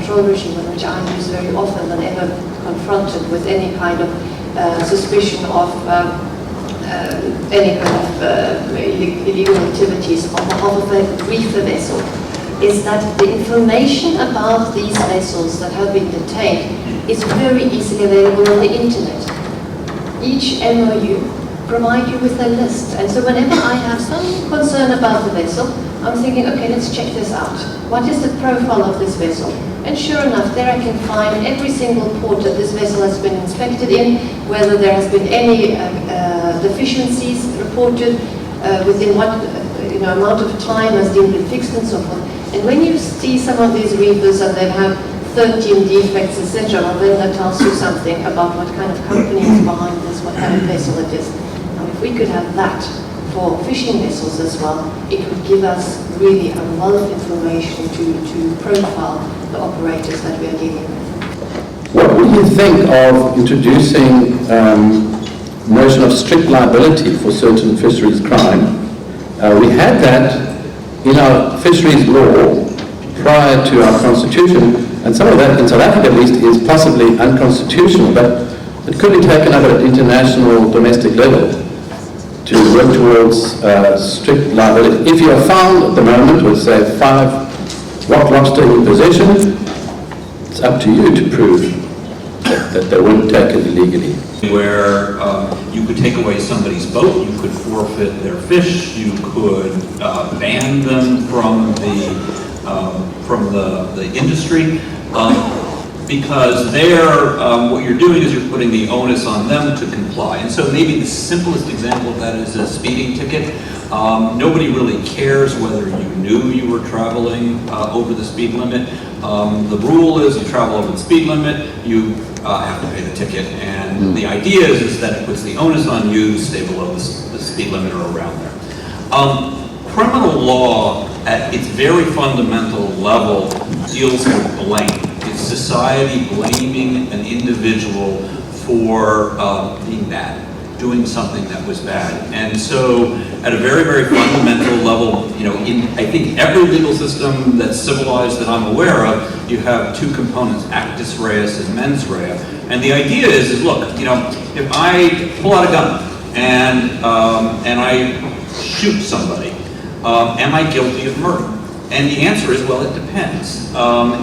control regime, which I use very often whenever confronted with any kind of suspicion of any kind of illegal activities on behalf of a reefer vessel, is that the information about these vessels that have been detained is very easily available on the internet. Each MOU provide you with a list, and so whenever I have some concern about the vessel, I'm thinking, okay, let's check this out. What is the profile of this vessel? And sure enough, there I can find every single port that this vessel has been inspected in, whether there has been any deficiencies reported, within what amount of time has been fixed and so forth. And when you see some of these reefers and they have 13 defects, etc., well, then that tells you something about what kind of company is behind this, what kind of vessel it is. Now, if we could have that for fishing vessels as well, it would give us really a wealth of information to profile the operators that we are dealing with. What would you think of introducing notion of strict liability for certain fisheries crime? We had that in our fisheries law prior to our constitution, and some of that, in South Africa at least, is possibly unconstitutional, but it could be taken up at international, domestic level to work towards strict liability. If you are found at the moment with, say, 5 rock lobster in possession, it's up to you to prove that they weren't taken illegally. Where you could take away somebody's boat, you could forfeit their fish, you could ban them from the industry, because what you're doing is you're putting the onus on them to comply. And so maybe the simplest example of that is a speeding ticket. Nobody really cares whether you knew you were traveling over the speed limit. The rule is you travel over the speed limit, you have to pay the ticket. And the idea is that it puts the onus on you to stay below the speed limit or around there. Criminal law at its very fundamental level deals with blame. It's society blaming an individual for being bad, doing something that was bad. And so at a very, very fundamental level, in I think every legal system that's civilized that I'm aware of, you have 2 components, actus reus and mens rea. And the idea is look, if I pull out a gun and I shoot somebody, am I guilty of murder? And the answer is, well, it depends.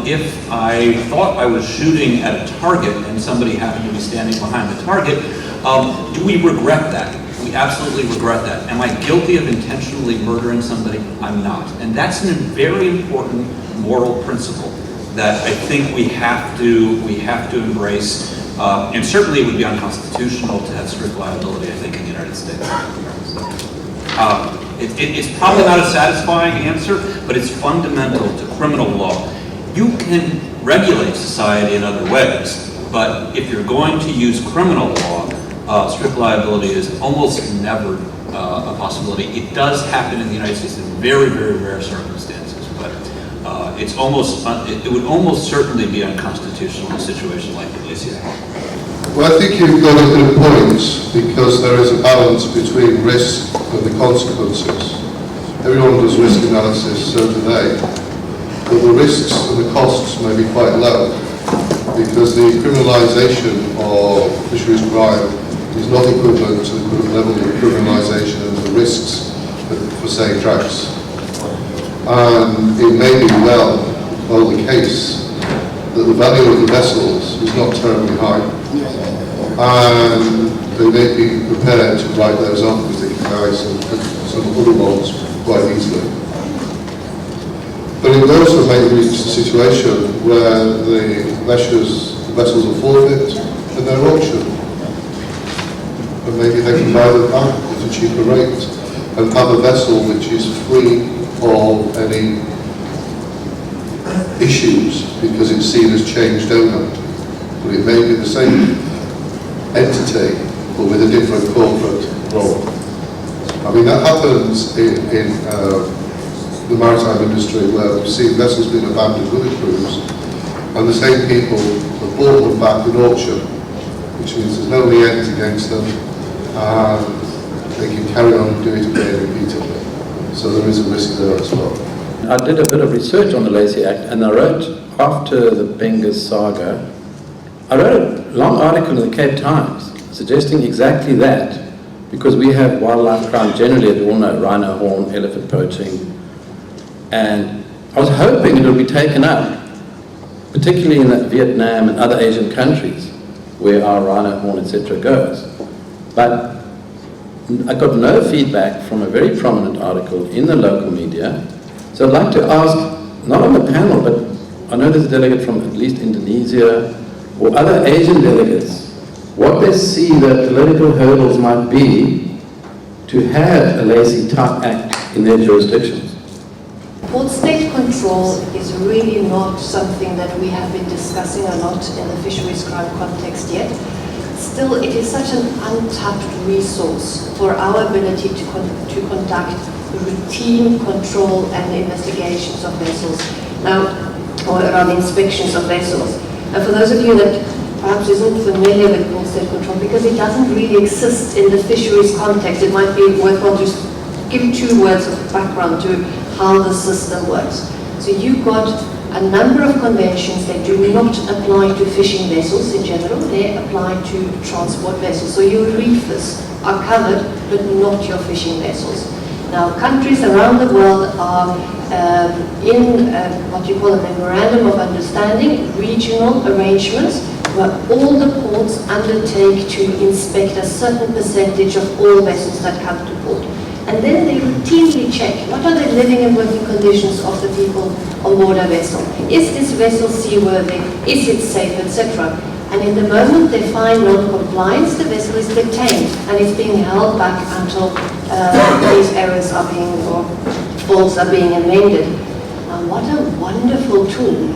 If I thought I was shooting at a target and somebody happened to be standing behind the target, do we regret that? We absolutely regret that. Am I guilty of intentionally murdering somebody? I'm not. And that's a very important moral principle that I think we have to embrace. And certainly it would be unconstitutional to have strict liability, I think, in the United States. It's probably not a satisfying answer, but it's fundamental to criminal law. You can regulate society in other ways, but if you're going to use criminal law, strict liability is almost never a possibility. It does happen in the United States in very, very rare circumstances, but it would almost certainly be unconstitutional in a situation like Malaysia. Well, I think you've got a good point, because there is a balance between risk and the consequences. Everyone does risk analysis, so do they. But the risks and the costs may be quite low, because the criminalisation of fisheries crime is not equivalent to the level of criminalisation of the risks for say, drugs. And it may be well the case that the value of the vessels is not terribly high. And they may be prepared to write those off as they carry some other ones quite easily. But it also may reach a situation where the vessels are forfeit and they're auctioned. And maybe they can buy them back at a cheaper rate and have a vessel which is free of any issues because it's seen as changed owner. But it may be the same entity but with a different corporate role. I mean, that happens in the maritime industry, where we've seen vessels being abandoned with a cruise and the same people have bought them back with auction, which means there's no liens against them and they can carry on doing it again repeatedly. So there is a risk there as well. I did a bit of research on the Lacey Act, and I wrote after the Benga saga, I wrote a long article in the Cape Times suggesting exactly that, because we have wildlife crime generally, as we all know, rhino horn, elephant poaching, and I was hoping it would be taken up, particularly in Vietnam and other Asian countries where our rhino horn, etc. goes. But I got no feedback from a very prominent article in the local media. So I'd like to ask, not on the panel, but I know there's a delegate from at least Indonesia or other Asian delegates, what they see the political hurdles might be to have a Lacey-type act in their jurisdictions. Port state control is really not something that we have been discussing a lot in the fisheries crime context yet. Still, it is such an untapped resource for our ability to conduct routine control and investigations of vessels, or rather inspections of vessels. And for those of you that perhaps isn't familiar with port state control, because it doesn't really exist in the fisheries context, it might be worthwhile to give 2 words of background to how the system works. So you've got a number of conventions that do not apply to fishing vessels in general, they apply to transport vessels. So your reefers are covered, but not your fishing vessels. Now, countries around the world are in what you call a memorandum of understanding, regional arrangements, where all the ports undertake to inspect a certain percentage of all vessels that come to port. And then they routinely check what are the living and working conditions of the people on board a vessel. Is this vessel seaworthy? Is it safe, etc.? And in the moment they find non-compliance, the vessel is detained and it's being held back until these errors are being, or faults are being amended. Now, what a wonderful tool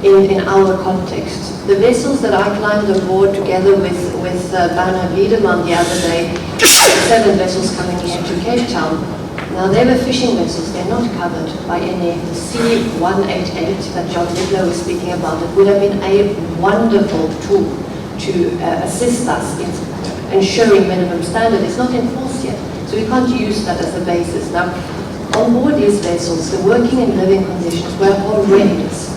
in our context. The vessels that I climbed on board together with Bernhard Wiedemann the other day, 7 vessels coming here to Cape Town. Now they were fishing vessels, they're not covered by any of the C-188 that John Lidlow was speaking about. It would have been a wonderful tool to assist us in ensuring minimum standard. It's not enforced yet, so we can't use that as a basis. Now, on board these vessels, the working and living conditions were horrendous.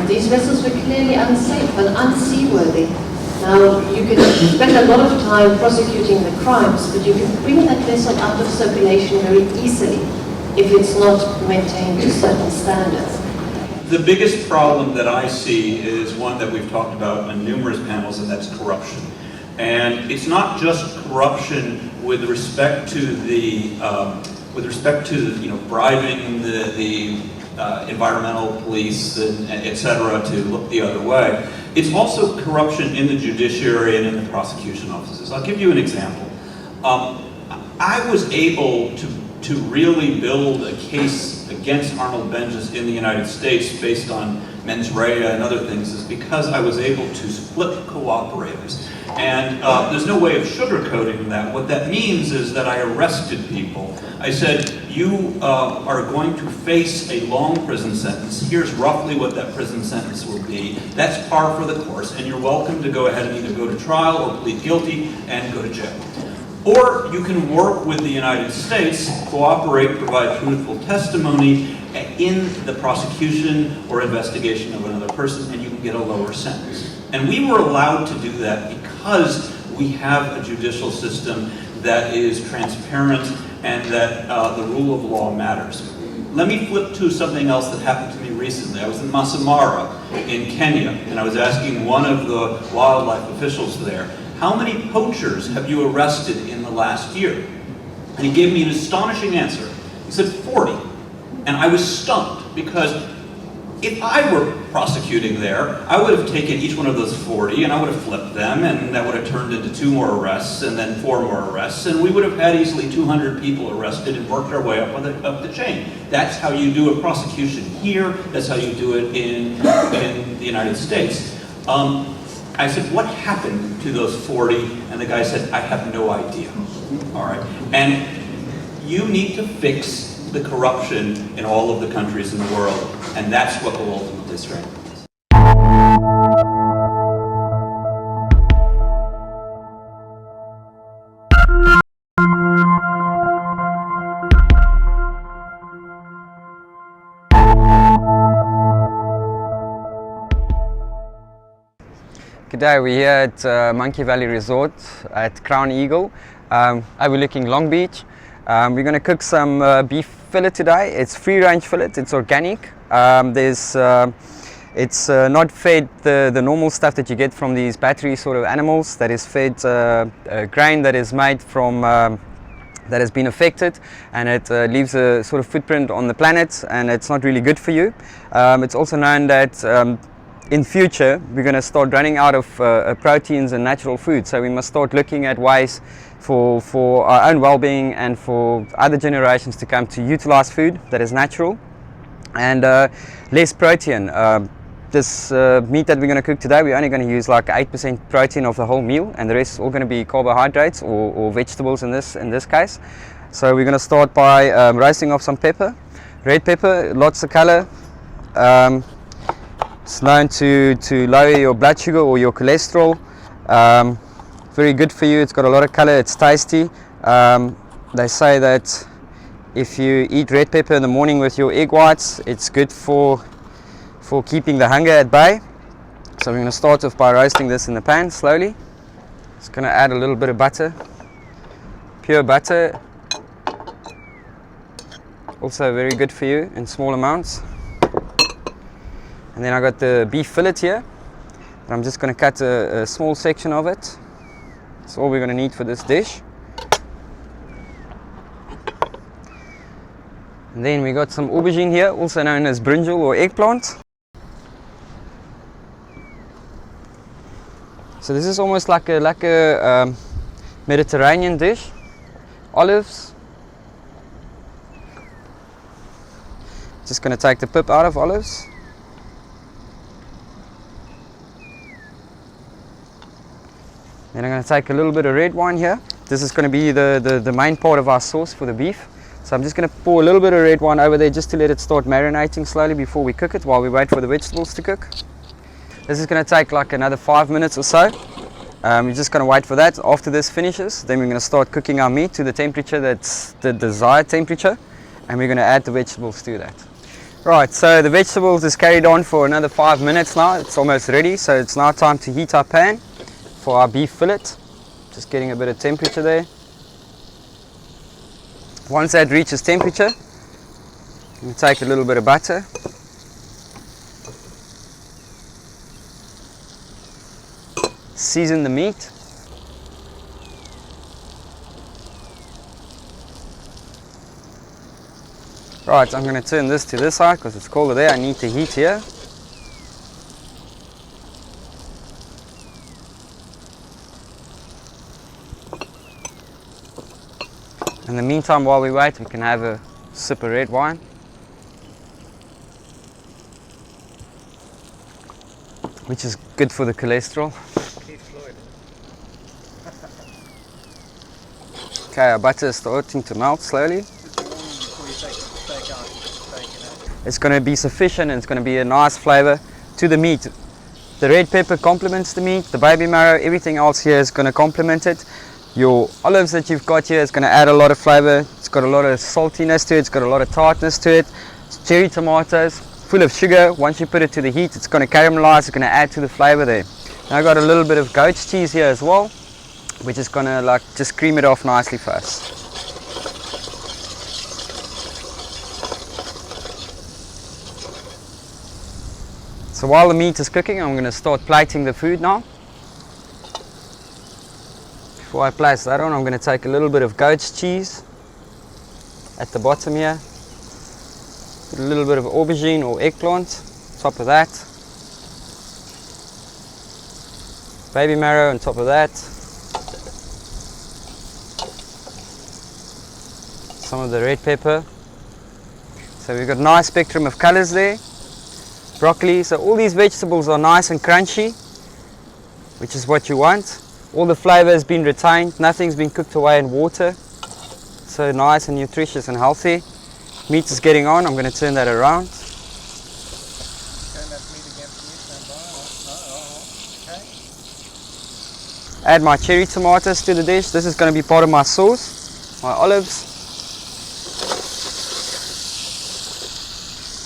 These vessels were clearly unsafe and unseaworthy. Now, you can spend a lot of time prosecuting the crimes, but you can bring that vessel out of circulation very easily if it's not maintained to certain standards. The biggest problem that I see is one that we've talked about on numerous panels, and that's corruption. And it's not just corruption with respect to the bribing the environmental police and et cetera to look the other way. It's also corruption in the judiciary and in the prosecution offices. I'll give you an example. I was able to really build a case against Arnold Benjes in the United States based on mens rea and other things is because I was able to split cooperators. And there's no way of sugarcoating that. What that means is that I arrested people. I said, you are going to face a long prison sentence. Here's roughly what that prison sentence will be. That's par for the course, and you're welcome to go ahead and either go to trial or plead guilty and go to jail. Or you can work with the United States, cooperate, provide truthful testimony in the prosecution or investigation of another person, and you can get a lower sentence. And we were allowed to do that because we have a judicial system that is transparent and that the rule of law matters. Let me flip to something else that happened to me recently. I was in Masai Mara in Kenya, and I was asking one of the wildlife officials there, how many poachers have you arrested in the last year? And he gave me an astonishing answer. He said 40. And I was stunned because if I were prosecuting there, I would have taken each one of those 40 and I would have flipped them, and that would have turned into 2 more arrests and then 4 more arrests, and we would have had easily 200 people arrested and worked our way up the chain. That's how you do a prosecution here. That's how you do it in the United States. I said, what happened to those 40? And the guy said, I have no idea. All right. And you need to fix the corruption in all of the countries in the world, and that's what will ultimately strengthen. G'day, we're here at Monkey Valley Resort at Crown Eagle, overlooking Long Beach. We're going to cook some beef fillet today. It's free range fillet, it's organic. It's not fed the normal stuff that you get from these battery sort of animals, that is fed grain that is made from that has been affected, and it leaves a sort of footprint on the planet, and it's not really good for you. It's also known that in future we're going to start running out of proteins and natural food, so we must start looking at ways for our own well-being and for other generations to come to utilize food that is natural and less protein. This meat that we're going to cook today, we're only going to use like 8% protein of the whole meal, and the rest is all going to be carbohydrates or vegetables in this case. So we're going to start by roasting off some pepper, red pepper, lots of color. It's known to lower your blood sugar or your cholesterol. Very good for you. It's got a lot of color. It's tasty. They say that if you eat red pepper in the morning with your egg whites, it's good for keeping the hunger at bay. So we're going to start off by roasting this in the pan slowly. Just going to add a little bit of butter, pure butter. Also very good for you in small amounts. And then I got the beef fillet here. I'm just going to cut a small section of it. That's all we're going to need for this dish. And then we got some aubergine here, also known as brinjal or eggplant. So this is almost like a Mediterranean dish. Olives. Just going to take the pip out of olives. Then I'm going to take a little bit of red wine here. This is going to be the main part of our sauce for the beef. So I'm just going to pour a little bit of red wine over there just to let it start marinating slowly before we cook it, while we wait for the vegetables to cook. This is going to take like another 5 minutes or so. We're just going to wait for that. After this finishes, then we're going to start cooking our meat to the temperature that's the desired temperature, and we're going to add the vegetables to that. Right, so the vegetables is carried on for another 5 minutes now. It's almost ready, so it's now time to heat our pan for our beef fillet. Just getting a bit of temperature there. Once that reaches temperature, you take a little bit of butter. Season the meat. Right, I'm going to turn this to this side because it's colder there. I need the heat here. In the meantime, while we wait, we can have a sip of red wine. Which is good for the cholesterol. Okay, our butter is starting to melt slowly. It's going to be sufficient, and it's going to be a nice flavor to the meat. The red pepper complements the meat, the baby marrow, everything else here is going to complement it. Your olives that you've got here is going to add a lot of flavor. It's got a lot of saltiness to it, it's got a lot of tartness to it. It's cherry tomatoes, full of sugar. Once you put it to the heat, it's going to caramelize, it's going to add to the flavor there. Now I've got a little bit of goat's cheese here as well, which is going to just cream it off nicely for us. So while the meat is cooking, I'm going to start plating the food now. Before I place that on, I'm going to take a little bit of goat's cheese at the bottom here. Put a little bit of aubergine or eggplant, top of that. Baby marrow on top of that. Some of the red pepper. So we've got a nice spectrum of colors there. Broccoli, so all these vegetables are nice and crunchy, which is what you want. All the flavor has been retained, nothing's been cooked away in water. So nice and nutritious and healthy. Meat is getting on, I'm going to turn that around. Add my cherry tomatoes to the dish. This is going to be part of my sauce. My olives.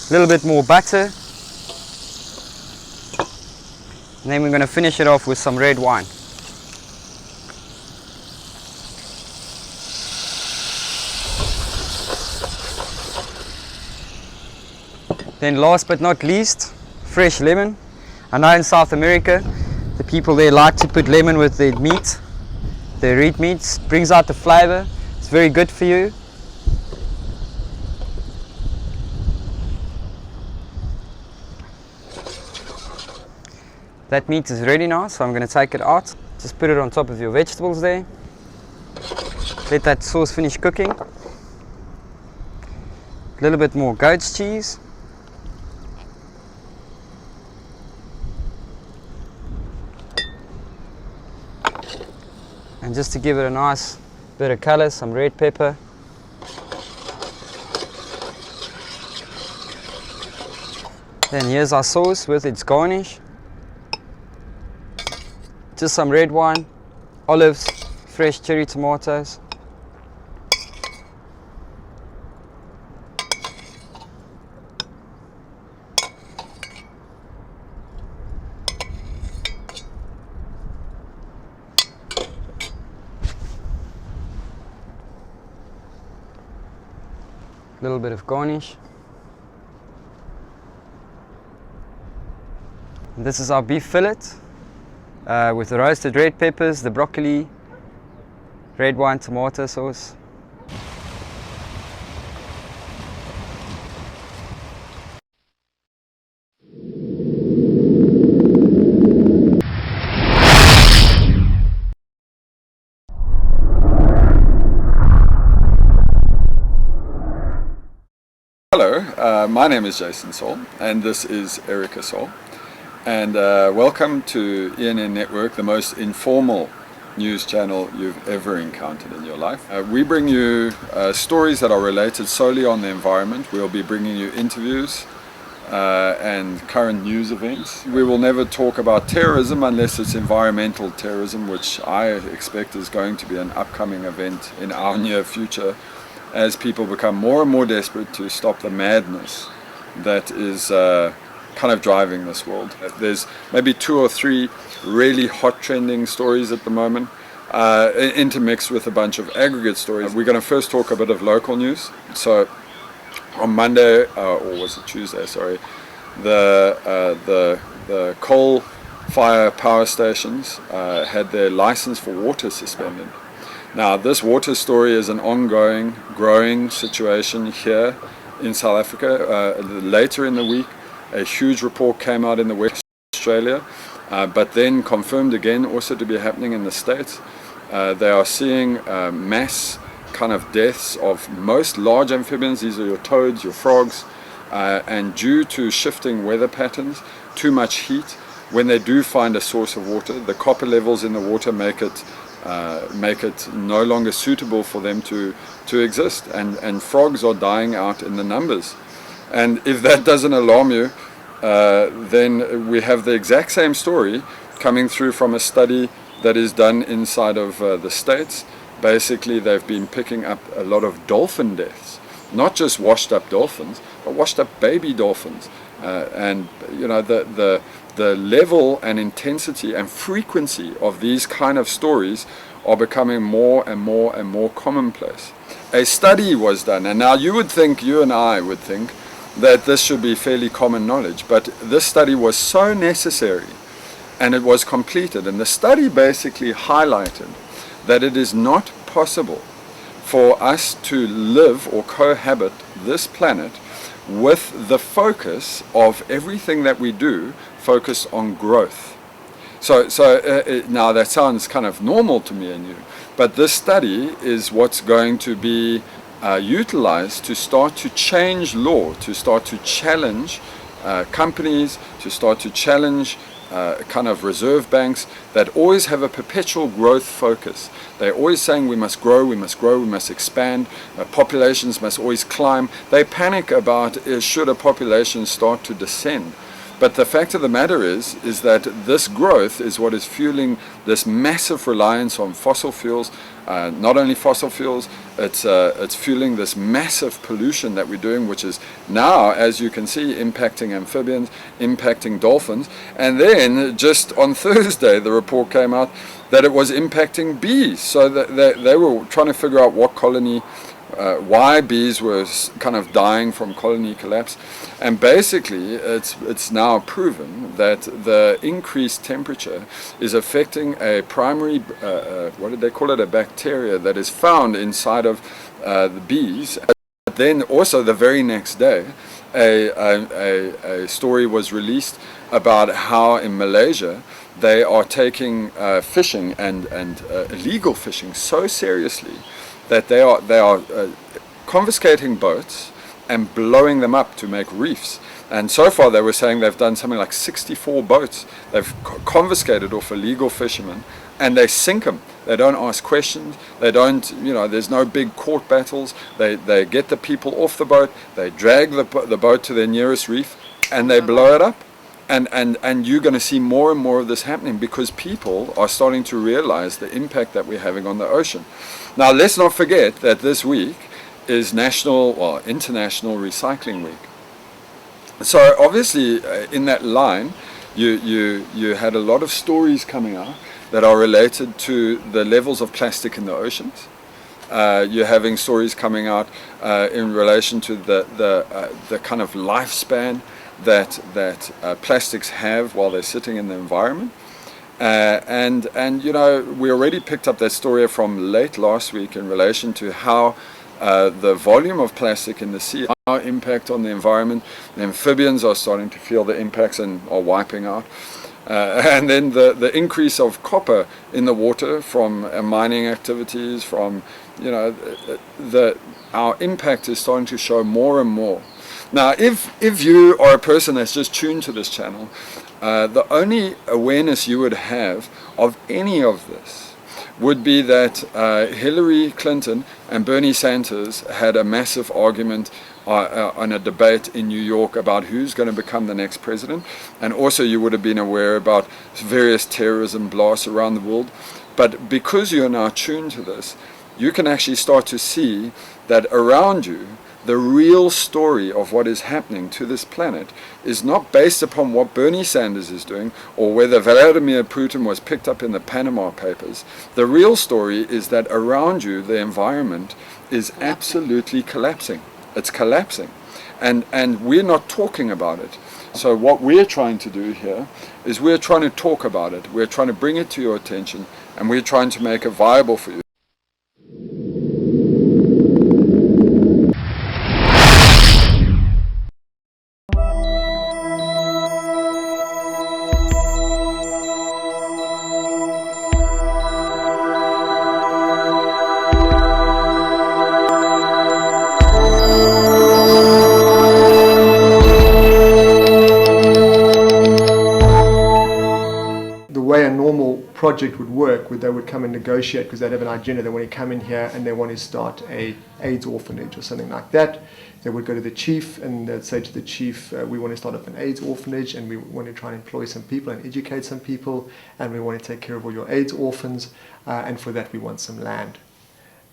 A little bit more butter. And then we're going to finish it off with some red wine. Then last but not least, fresh lemon. I know in South America, the people there like to put lemon with their meat, their red meats. Brings out the flavor. It's very good for you. That meat is ready now, so I'm going to take it out. Just put it on top of your vegetables there. Let that sauce finish cooking. A little bit more goat's cheese. And just to give it a nice bit of color, some red pepper. Then here's our sauce with its garnish. Just some red wine, olives, fresh cherry tomatoes. A little bit of garnish. And this is our beef fillet with the roasted red peppers, the broccoli, red wine tomato sauce. Hello, my name is Jason Saul and this is Erica Saul, and welcome to ENN Network, the most informal news channel you've ever encountered in your life. We bring you stories that are related solely on the environment. We'll be bringing you interviews and current news events. We will never talk about terrorism unless it's environmental terrorism, which I expect is going to be an upcoming event in our near future, as people become more and more desperate to stop the madness that is kind of driving this world. There's maybe 2 or 3 really hot trending stories at the moment, intermixed with a bunch of aggregate stories. We're going to first talk a bit of local news. So on Monday, or was it Tuesday, sorry, the coal-fired power stations had their license for water suspended. Now, this water story is an ongoing, growing situation here in South Africa. Later in the week, a huge report came out in the West Australia, but then confirmed again also to be happening in the States. They are seeing mass kind of deaths of most large amphibians. These are your toads, your frogs, and due to shifting weather patterns, too much heat, when they do find a source of water, the copper levels in the water make it no longer suitable for them to exist, and frogs are dying out in the numbers. And if that doesn't alarm you, then we have the exact same story coming through from a study that is done inside of the States. Basically, they've been picking up a lot of dolphin deaths, not just washed up dolphins, but washed up baby dolphins. And you know, the level and intensity and frequency of these kind of stories are becoming more and more and more commonplace. A study was done, and now you and I would think that this should be fairly common knowledge, but this study was so necessary and it was completed, and the study basically highlighted that it is not possible for us to live or cohabit this planet with the focus of everything that we do focused on growth. So now that sounds kind of normal to me and you, but this study is what's going to be utilized to start to change law, to start to challenge companies, to start to challenge kind of reserve banks that always have a perpetual growth focus. They're always saying we must grow, we must grow, we must expand, populations must always climb. They panic about should a population start to descend. But the fact of the matter is that this growth is what is fueling this massive reliance on fossil fuels. Not only fossil fuels, it's fueling this massive pollution that we're doing, which is now, as you can see, impacting amphibians, impacting dolphins. And then just on Thursday, the report came out that it was impacting bees. So that they were trying to figure out what colony, why bees were kind of dying from colony collapse. And basically it's now proven that the increased temperature is affecting a primary, what did they call it, a bacteria that is found inside of the bees. But then also the very next day a story was released about how in Malaysia they are taking fishing and illegal fishing so seriously that they are confiscating boats and blowing them up to make reefs. And so far they were saying they've done something like 64 boats they've confiscated off illegal fishermen, and they sink them. They don't ask questions. They don't, there's no big court battles. They get the people off the boat, they drag the boat to their nearest reef, and they blow it up. And you're going to see more and more of this happening because people are starting to realize the impact that we're having on the ocean. Now, let's not forget that this week is International Recycling Week. So obviously, in that line, you had a lot of stories coming out that are related to the levels of plastic in the oceans. You're having stories coming out in relation to the kind of lifespan that plastics have while they're sitting in the environment. And we already picked up that story from late last week in relation to how the volume of plastic in the sea, our impact on the environment. The amphibians are starting to feel the impacts and are wiping out. And then the increase of copper in the water from mining activities, from, our impact is starting to show more and more. Now, if you are a person that's just tuned to this channel, the only awareness you would have of any of this would be that Hillary Clinton and Bernie Sanders had a massive argument on a debate in New York about who's going to become the next president. And also you would have been aware about various terrorism blasts around the world. But because you're now tuned to this, you can actually start to see that around you, the real story of what is happening to this planet is not based upon what Bernie Sanders is doing or whether Vladimir Putin was picked up in the Panama Papers. The real story is that around you, the environment is absolutely collapsing. It's collapsing. And we're not talking about it. So what we're trying to do here is we're trying to talk about it. We're trying to bring it to your attention, and we're trying to make it viable for you. Project would work, where they would come and negotiate because they'd have an agenda. They want to come in here and they want to start a AIDS orphanage or something like that. They would go to the chief and they'd say to the chief, we want to start up an AIDS orphanage and we want to try and employ some people and educate some people and we want to take care of all your AIDS orphans and for that we want some land.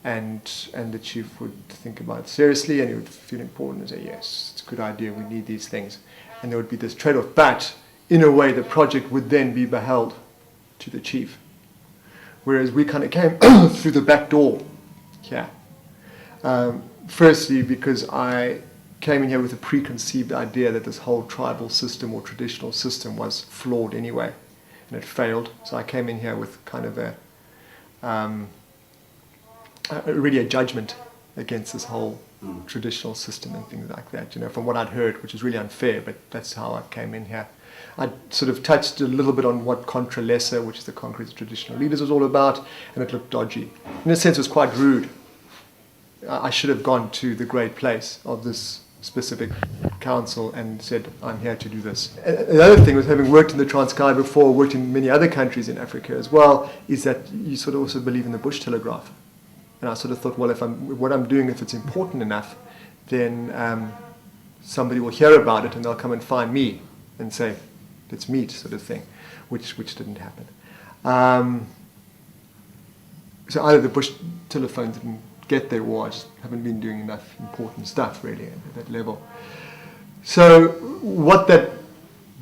And the chief would think about it seriously and he would feel important and say, yes, it's a good idea, we need these things. And there would be this trade-off, but in a way the project would then be beheld to the chief, whereas we kind of came through the back door here. Firstly, because I came in here with a preconceived idea that this whole tribal system or traditional system was flawed anyway, and it failed. So I came in here with kind of really a judgment against this whole traditional system and things like that. From what I'd heard, which is really unfair, but that's how I came in here. I sort of touched a little bit on what Contra Lesser, which is the Concrete Traditional Leaders, was all about, and it looked dodgy. In a sense, it was quite rude. I should have gone to the great place of this specific council and said, I'm here to do this. The other thing was, having worked in the Transkei before, worked in many other countries in Africa as well, is that you sort of also believe in the bush telegraph. And I sort of thought, well, what I'm doing, if it's important enough, then somebody will hear about it and they'll come and find me. and say, let's meet, sort of thing, which didn't happen. So either the Bush telephone didn't get there, or I just haven't been doing enough important stuff really at that level. So what that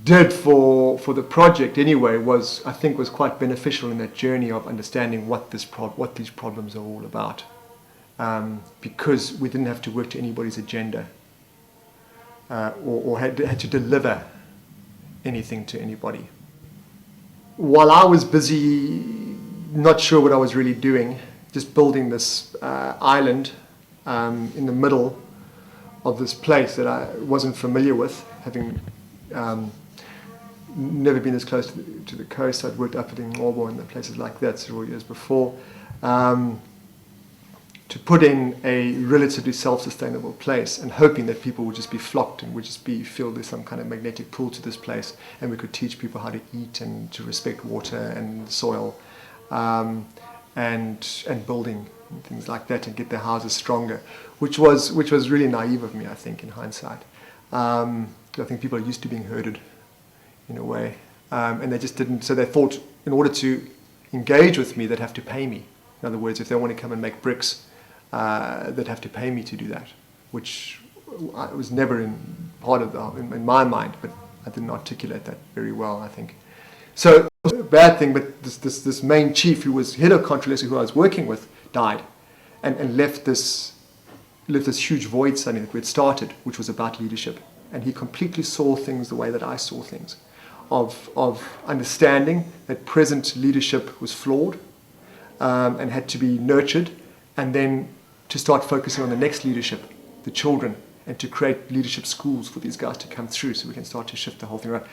did for the project anyway was, I think, was quite beneficial in that journey of understanding what these problems are all about, because we didn't have to work to anybody's agenda or had to deliver anything to anybody. While I was busy, not sure what I was really doing, just building this island in the middle of this place that I wasn't familiar with, having never been as close to the coast. I'd worked up at Ingqobo and places like that several years before. To put in a relatively self-sustainable place and hoping that people would just be flocked and would just feel there's some kind of magnetic pull to this place, and we could teach people how to eat and to respect water and soil, and building and things like that, and get their houses stronger, which was really naive of me, I think, in hindsight. I think people are used to being herded in a way, and they just didn't. So they thought in order to engage with me, they'd have to pay me. In other words, if they want to come and make bricks, they'd have to pay me to do that, which was never in my mind, but I didn't articulate that very well, I think. So, a bad thing, but this main chief who was head of Controlesa, who I was working with, died, and left this huge void suddenly that we had started, which was about leadership. And he completely saw things the way that I saw things, of understanding that present leadership was flawed and had to be nurtured, and then to start focusing on the next leadership, the children, and to create leadership schools for these guys to come through so we can start to shift the whole thing around.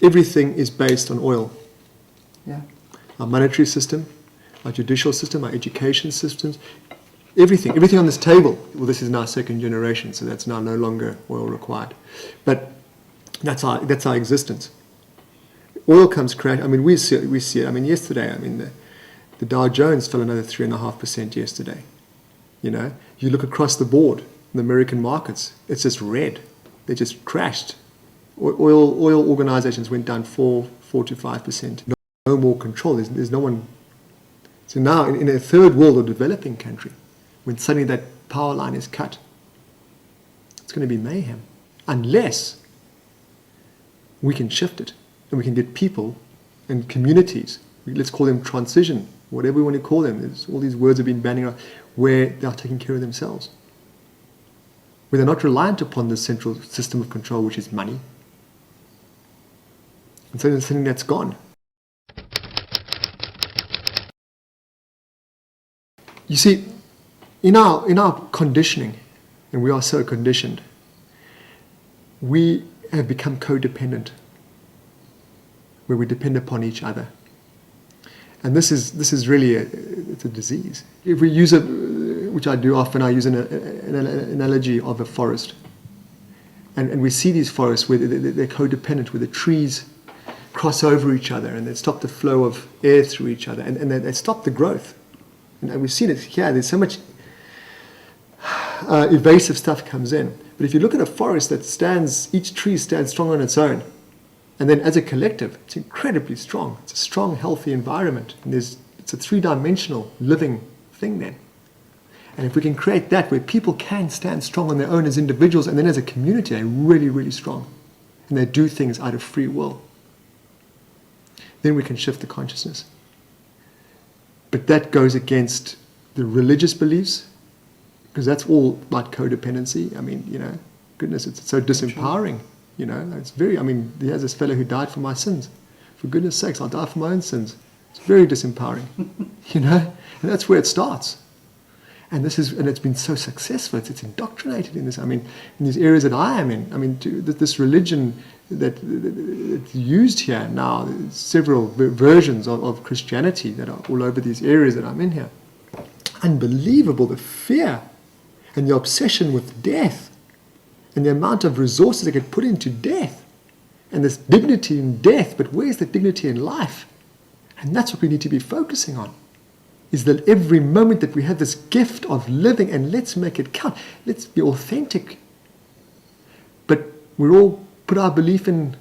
Everything is based on oil. Yeah. Our monetary system, our judicial system, our education systems, everything on this table. Well, this is now second generation, so that's now no longer oil required. But that's our existence. Oil comes crash. I mean, we see it. I mean, yesterday, the Dow Jones fell another 3.5% yesterday. You know, you look across the board in the American markets, it's just red. They just crashed. Oil organizations went down 4 to 5%. No more control. There's no one. So now, in a third world or developing country, when suddenly that power line is cut, it's going to be mayhem, unless we can shift it and we can get people and communities, let's call them transition, whatever we want to call them, all these words have been banning around, where they are taking care of themselves, where they're not reliant upon the central system of control, which is money. And so there's something that's gone. You see, in our conditioning, and we are so conditioned, we have become codependent, where we depend upon each other. And this is really it's a disease. If we use which I do often, I use an analogy of a forest. And we see these forests where they're codependent, where the trees cross over each other and they stop the flow of air through each other, and they stop the growth. And we've seen it here. There's so much evasive stuff comes in. But if you look at a forest that each tree stands strong on its own, and then as a collective, it's incredibly strong. It's a strong, healthy environment. And it's a three-dimensional living thing then. And if we can create that where people can stand strong on their own as individuals, and then as a community, they're really, really strong. And they do things out of free will. Then we can shift the consciousness. But that goes against the religious beliefs, because that's all about codependency. I mean, you know, goodness, it's so disempowering. You know, it's very, I mean, there's this fellow who died for my sins. For goodness sakes, I'll die for my own sins. It's very disempowering, you know, and that's where it starts. And it's been so successful. It's indoctrinated in this. I mean, in these areas that I am in. I mean, this religion that's used here now, several versions of Christianity that are all over these areas that I'm in here. Unbelievable, the fear and the obsession with death. And the amount of resources that get put into death, and this dignity in death, but where's the dignity in life? And that's what we need to be focusing on, is that every moment that we have this gift of living, and let's make it count. Let's be authentic We all put our belief in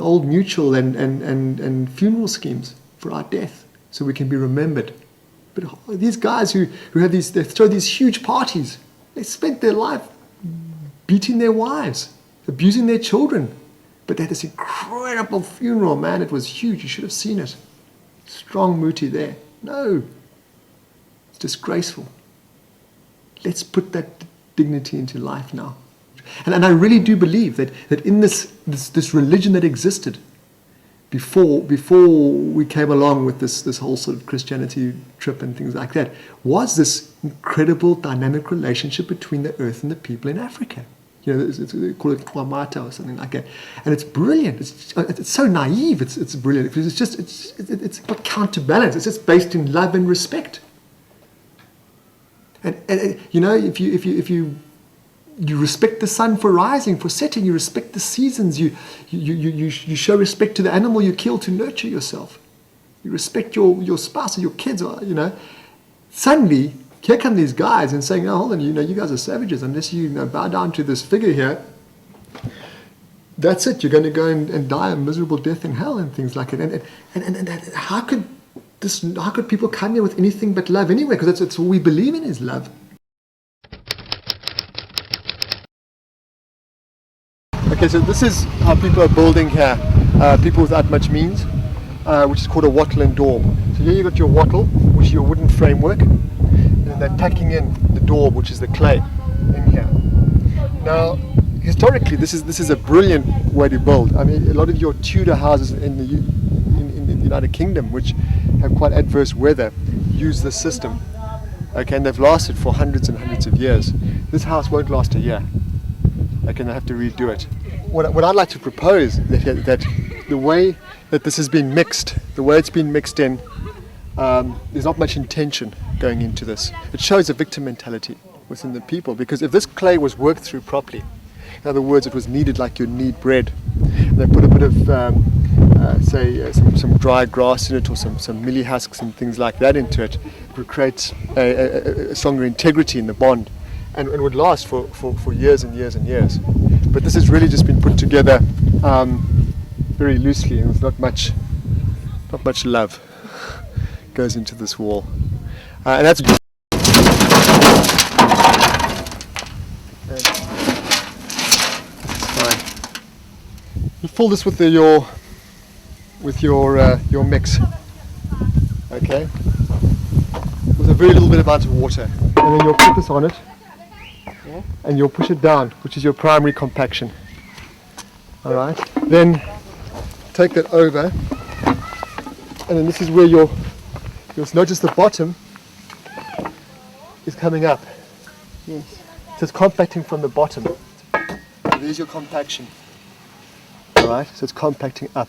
old mutual and funeral schemes for our death, so we can be remembered. But these guys who have these, they throw these huge parties. They spent their life beating their wives, abusing their children. But they had this incredible funeral, man. It was huge. You should have seen it. Strong Muti there. No. It's disgraceful. Let's put that dignity into life now. And I really do believe that in this religion that existed before we came along with this whole sort of Christianity trip and things like that, was this incredible dynamic relationship between the earth and the people in Africa. You know, they call it Kwamata or something like that, and it's brilliant. It's so naive. It's brilliant because it's got counterbalance. It's just based in love and respect. And you know, if you respect the sun for rising, for setting, you respect the seasons. You show respect to the animal you kill to nurture yourself. You respect your spouse or your kids, or, you know. Suddenly, here come these guys and saying, "Oh, hold on, you know, you guys are savages unless you bow down to this figure here. That's it. You're going to go and die a miserable death in hell and things like it." And how could people come here with anything but love anyway? Because that's all we believe in is love. Okay, so this is how people are building here. People without much means, which is called a wattle and daub. So here you've got your wattle, which is your wooden framework, and they're packing in the daub, which is the clay, in here. Now, historically, this is a brilliant way to build. I mean, a lot of your Tudor houses in the United Kingdom, which have quite adverse weather, use this system. Okay, and they've lasted for hundreds and hundreds of years. This house won't last a year. Okay, and they have to redo it. What I'd like to propose that the way that this has been mixed, the way it's been mixed in, there's not much intention going into this. It shows a victim mentality within the people, because if this clay was worked through properly, in other words, it was kneaded like you knead bread, and they put a bit of some dry grass in it, or some millie husks and things like that into it, it would create a stronger integrity in the bond, and would last for years and years and years. But this has really just been put together very loosely, and with not much love goes into this wall, and that's. You fill this with your mix, okay, with a very little bit amount of water, and then you'll put this on it, and you'll push it down, which is your primary compaction. All right. Then take that over, and then this is where you'll notice the bottom is coming up. Yes. So it's compacting from the bottom. So there's your compaction. Alright, so it's compacting up.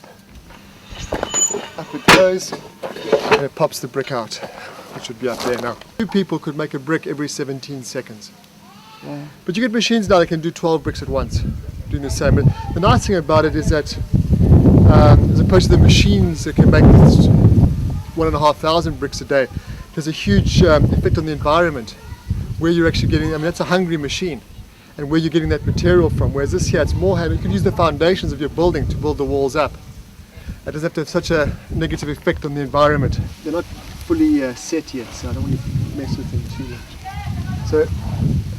Up it goes, and it pops the brick out, which would be up there now. 2 people could make a brick every 17 seconds. Yeah. But you get machines now that can do 12 bricks at once, doing the same. But the nice thing about it is that, as opposed to the machines that can make 1,500 bricks a day, there's a huge effect on the environment, where you're actually getting, I mean, that's a hungry machine, and where you're getting that material from. Whereas this here, it's more hand. You can use the foundations of your building to build the walls up. It doesn't have to have such a negative effect on the environment. They're not fully set yet, so I don't want to mess with them too much. So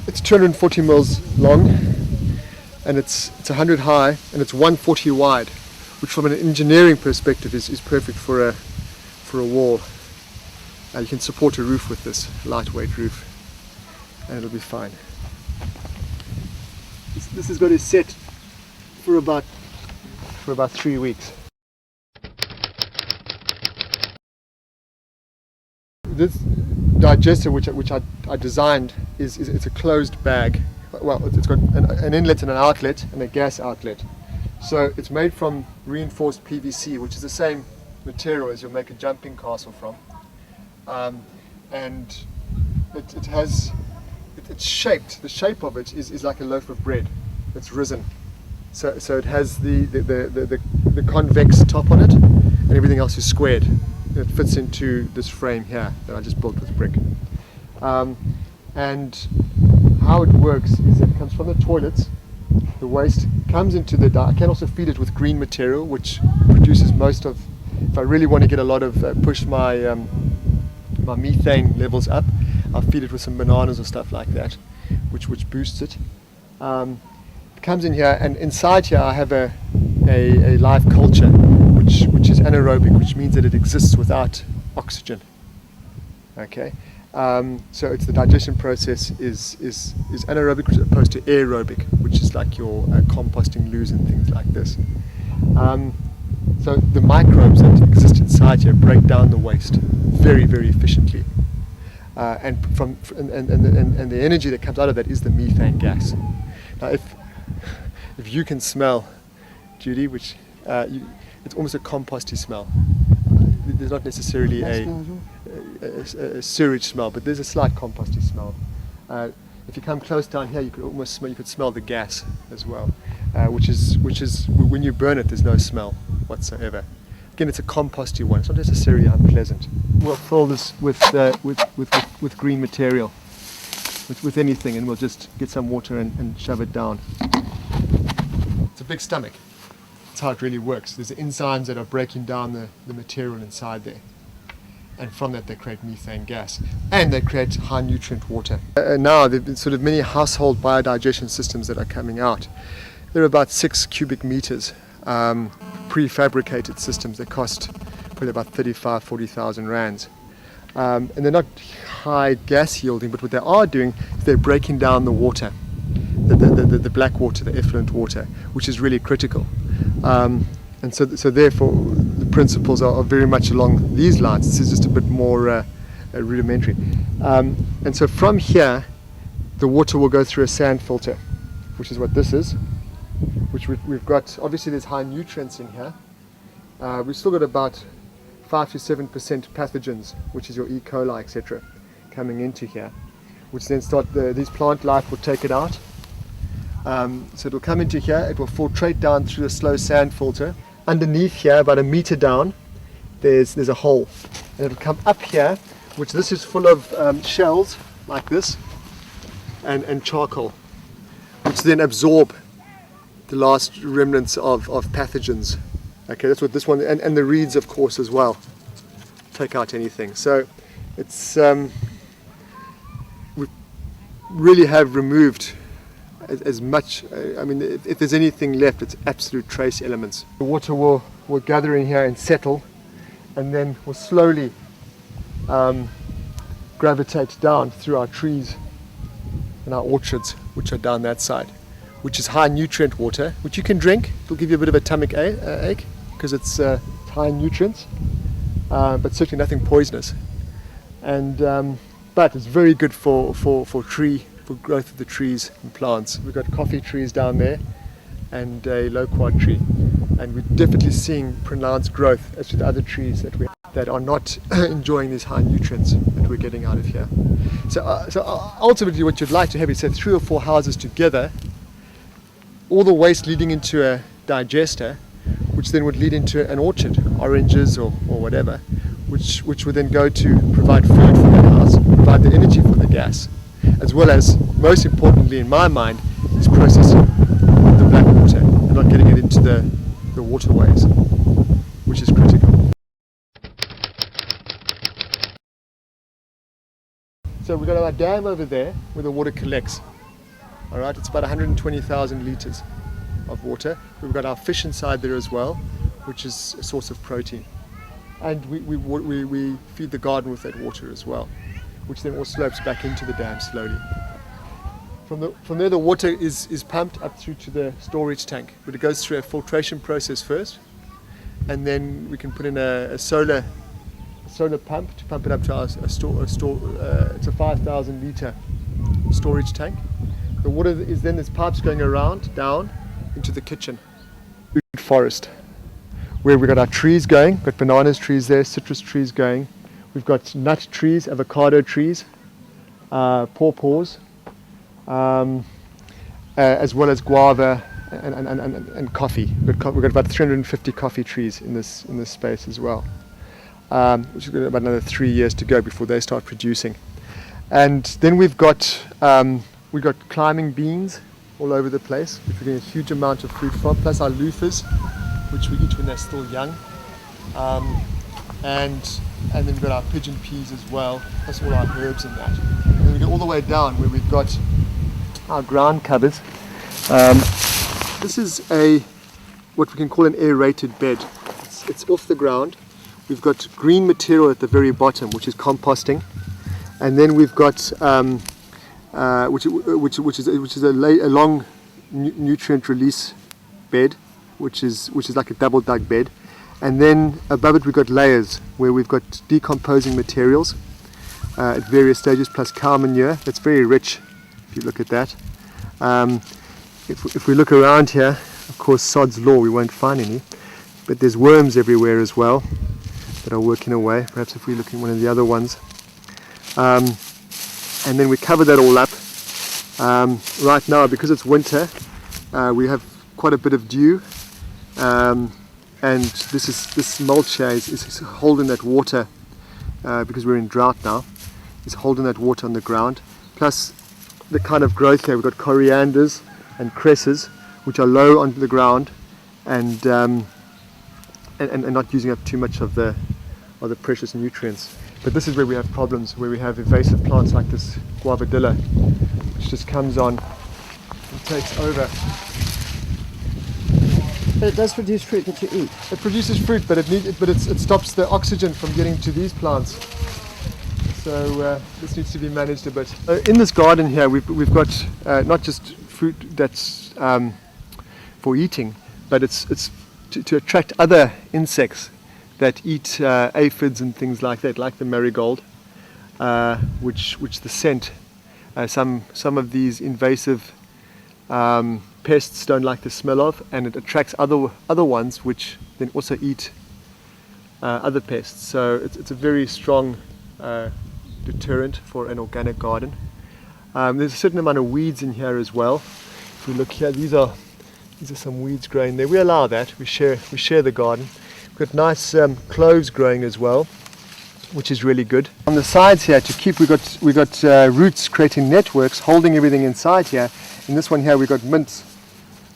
it's 240 mils long, and it's 100 high, and it's 140 wide, which from an engineering perspective is perfect for a wall. You can support a roof with this lightweight roof, and it'll be fine. This is going to set for about 3 weeks. This digester, which I designed, it's a closed bag. Well, it's got an inlet and an outlet and a gas outlet. So it's made from reinforced PVC, which is the same material as you'll make a jumping castle from. And it's shaped. The shape of it is like a loaf of bread. It's risen. So it has the convex top on it, and everything else is squared. It fits into this frame here that I just built with brick. And how it works is that it comes from the toilets. The waste comes into the I can also feed it with green material, which produces most of, if I really want to get a lot of, push my my methane levels up, I'll feed it with some bananas or stuff like that, which boosts it. It comes in here, and inside here I have a live culture, which is anaerobic, which means that it exists without oxygen. Okay, so it's the digestion process is anaerobic as opposed to aerobic, which is like your composting loos and things like this. So the microbes that exist inside here break down the waste very, very efficiently, and the energy that comes out of that is the methane gas. Now, if you can smell, Judy, which it's almost a composty smell. There's not necessarily a sewage smell, but there's a slight composty smell. If you come close down here, you could almost smell the gas as well, which is when you burn it, there's no smell whatsoever. Again, it's a composty one. It's not necessarily unpleasant. We'll fill this with green material, with anything, and we'll just get some water and shove it down. It's a big stomach. That's how it really works. There's the enzymes that are breaking down the material inside there, and from that they create methane gas, and they create high nutrient water. Now there's sort of many household biodigestion systems that are coming out. There are about 6 cubic meters prefabricated systems that cost probably about 40,000 rands, and they're not high gas yielding, but what they are doing is they're breaking down the water, the black water, the effluent water, which is really critical. And so therefore the principles are very much along these lines. This is just a bit more rudimentary. And so from here the water will go through a sand filter, which is what this is, which we've got. Obviously there's high nutrients in here. We've still got about 5 to 7% pathogens, which is your E. coli, etc., coming into here, which then these plant life will take it out. So it'll come into here, it will filtrate down through a slow sand filter. Underneath here, about a meter down, there's a hole, and it'll come up here, which this is full of shells like this, and charcoal, which then absorb the last remnants of pathogens. Okay, that's what this one, and the reeds, of course, as well, take out anything. So it's we really have removed as much. I mean, if there's anything left, it's absolute trace elements. The water will gather in here and settle, and then will slowly gravitate down through our trees and our orchards, which are down that side, which is high nutrient water, which you can drink. It'll give you a bit of a stomach ache because it's high in nutrients, but certainly nothing poisonous. And but it's very good for growth of the trees and plants. We've got coffee trees down there and a loquat tree, and we're definitely seeing pronounced growth as to the other trees that are not enjoying these high nutrients that we're getting out of here. So ultimately what you'd like to have is say 3 or 4 houses together, all the waste leading into a digester, which then would lead into an orchard, oranges or whatever, which would then go to provide food for the house, provide the energy for the gas, as well as, most importantly in my mind, is processing the black water and not getting it into the waterways, which is critical. So we've got our dam over there where the water collects. All right, it's about 120,000 litres of water. We've got our fish inside there as well, which is a source of protein. And we feed the garden with that water as well, which then all slopes back into the dam slowly. From there the water is pumped up through to the storage tank, but it goes through a filtration process first, and then we can put in a solar pump to pump it up to it's a 5,000 litre storage tank. The water is then, there's pipes going around down into the kitchen. Food forest, where we've got our trees going, got bananas trees there, citrus trees going. We've got nut trees, avocado trees, pawpaws, as well as guava and coffee. We've got about 350 coffee trees in this space as well, which has got about another 3 years to go before they start producing. And then we've got climbing beans, all over the place, which we're getting a huge amount of food from, plus our loofahs, which we eat when they're still young. And then we've got our pigeon peas as well, plus all our herbs and that. And then we go all the way down where we've got our ground covers. This is what we can call an aerated bed. It's off the ground. We've got green material at the very bottom, which is composting, and then we've got which is a long nutrient release bed, which is like a double dug bed, and then above it we've got layers where we've got decomposing materials at various stages, plus cow manure. That's very rich if you look at that. If we look around here, of course, sod's law, we won't find any, but there's worms everywhere as well that are working away. Perhaps if we look in one of the other ones. And then we cover that all up. Right now, because it's winter, we have quite a bit of dew, and this mulch here is holding that water, because we're in drought now, is holding that water on the ground. Plus the kind of growth here, we've got corianders and cresses, which are low onto the ground, and not using up too much of the precious nutrients. But this is where we have problems, where we have invasive plants like this guavadilla, which just comes on and takes over. But it does produce fruit that you eat. It produces fruit, but it stops the oxygen from getting to these plants. So this needs to be managed a bit. In this garden here, we've got not just fruit that's for eating, but it's to attract other insects that eat aphids and things like that, like the marigold, which the scent, some of these invasive pests don't like the smell of, and it attracts other ones which then also eat other pests. So it's a very strong deterrent for an organic garden. There's a certain amount of weeds in here as well. If we look here, these are some weeds growing there. We allow that. We share the garden. We've got nice cloves growing as well, which is really good. On the sides here, we got roots creating networks, holding everything inside here. In this one here, we've got mints,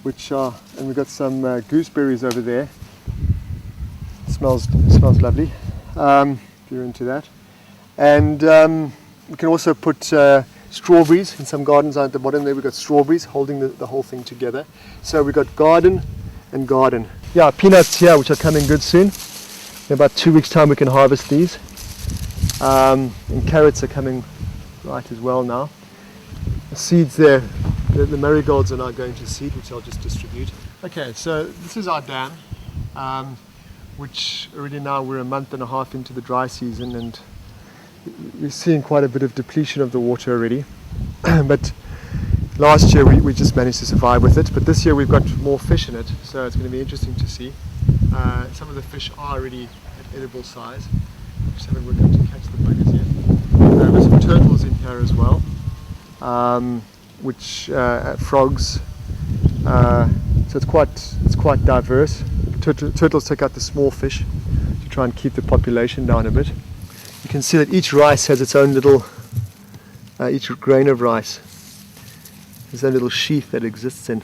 and we've got some gooseberries over there. Smells lovely. If you're into that, and we can also put strawberries in some gardens. At the bottom there, we've got strawberries holding the whole thing together. So we've got garden and garden. Yeah, peanuts here, which are coming good soon. In about 2 weeks' time, we can harvest these. And carrots are coming right as well now. The seeds there, the marigolds are now going to seed, which I'll just distribute. Okay, so this is our dam, which already now we're a month and a half into the dry season, and we're seeing quite a bit of depletion of the water already. But last year we just managed to survive with it, but this year we've got more fish in it, so it's going to be interesting to see. Some of the fish are already at edible size. Just haven't worked out to catch the buggers yet. There's some turtles in here as well, frogs. So it's quite diverse. Turtles take out the small fish to try and keep the population down a bit. You can see that each rice has its own little, each grain of rice has a little sheath that exists in.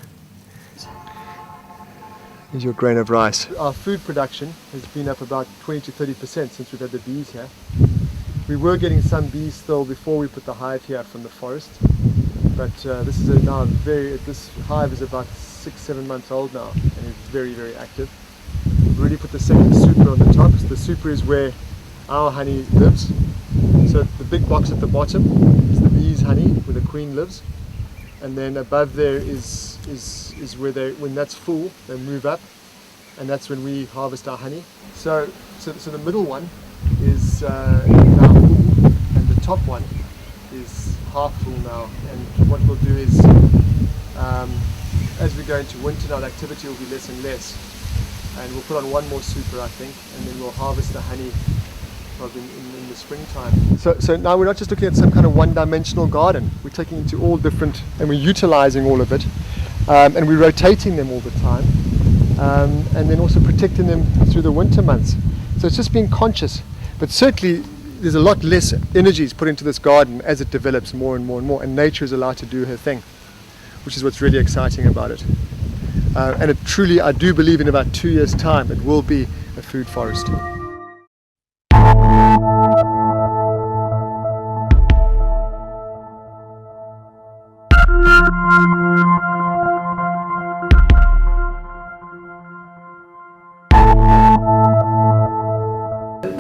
Here's your grain of rice. Our food production has been up about 20 to 30% since we've had the bees here. We were getting some bees still before we put the hive here from the forest, but this hive is about 6-7 months old now and is very, very active. We've already put the second super on the top. So the super is where our honey lives. So the big box at the bottom is the bees' honey, where the queen lives, and then above there is where when that's full, they move up, and that's when we harvest our honey. So the middle one is now full, and the top one is half full now. And what we'll do is, as we go into winter now, the activity will be less and less, and we'll put on one more super, I think, and then we'll harvest the honey probably in the springtime. So now we're not just looking at some kind of one-dimensional garden. We're taking it to all different, and we're utilizing all of it, and we're rotating them all the time, and then also protecting them through the winter months. So it's just being conscious, but certainly there's a lot less energy is put into this garden as it develops more and more and more, and nature is allowed to do her thing. which is what's really exciting about it. And it truly, I do believe in about 2 years' time, it will be a food forest.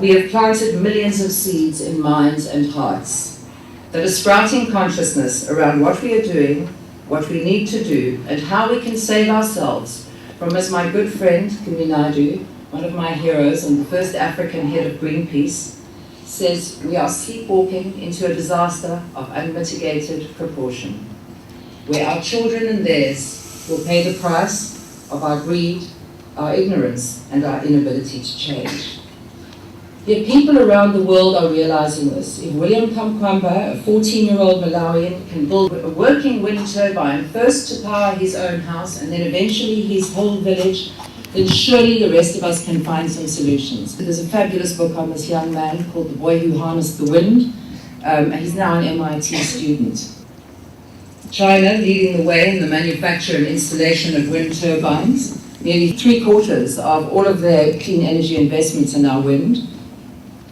We have planted millions of seeds in minds and hearts that are sprouting consciousness around what we are doing, what we need to do, and how we can save ourselves from, as my good friend Kumi Naidoo, one of my heroes and the first African head of Greenpeace, says, we are sleepwalking into a disaster of unmitigated proportion, where our children and theirs will pay the price of our greed, our ignorance, and our inability to change. Yet people around the world are realizing this. If William Kamkwamba, a 14-year-old Malawian, can build a working wind turbine, first to power his own house and then eventually his whole village, then surely the rest of us can find some solutions. There's a fabulous book on this young man called The Boy Who Harnessed the Wind. He's now an MIT student. China leading the way in the manufacture and installation of wind turbines. Nearly 3/4 of all of their clean energy investments are now wind.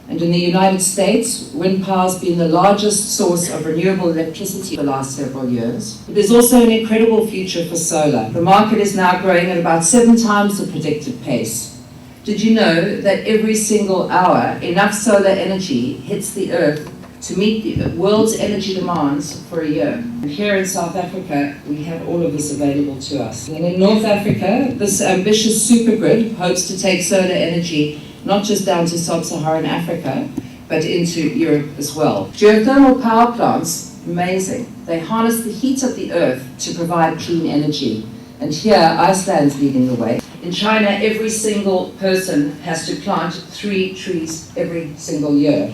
And in the United States, wind power has been the largest source of renewable electricity for the last several years. But there's also an incredible future for solar. The market is now growing at about 7 times the predicted pace. Did you know that every single hour, enough solar energy hits the Earth to meet the world's energy demands for a year? And here in South Africa, we have all of this available to us. And in North Africa, this ambitious supergrid hopes to take solar energy not just down to sub-Saharan Africa, but into Europe as well. Geothermal power plants, amazing. They harness the heat of the earth to provide clean energy. And here, Iceland's leading the way. In China, every single person has to plant 3 trees every single year.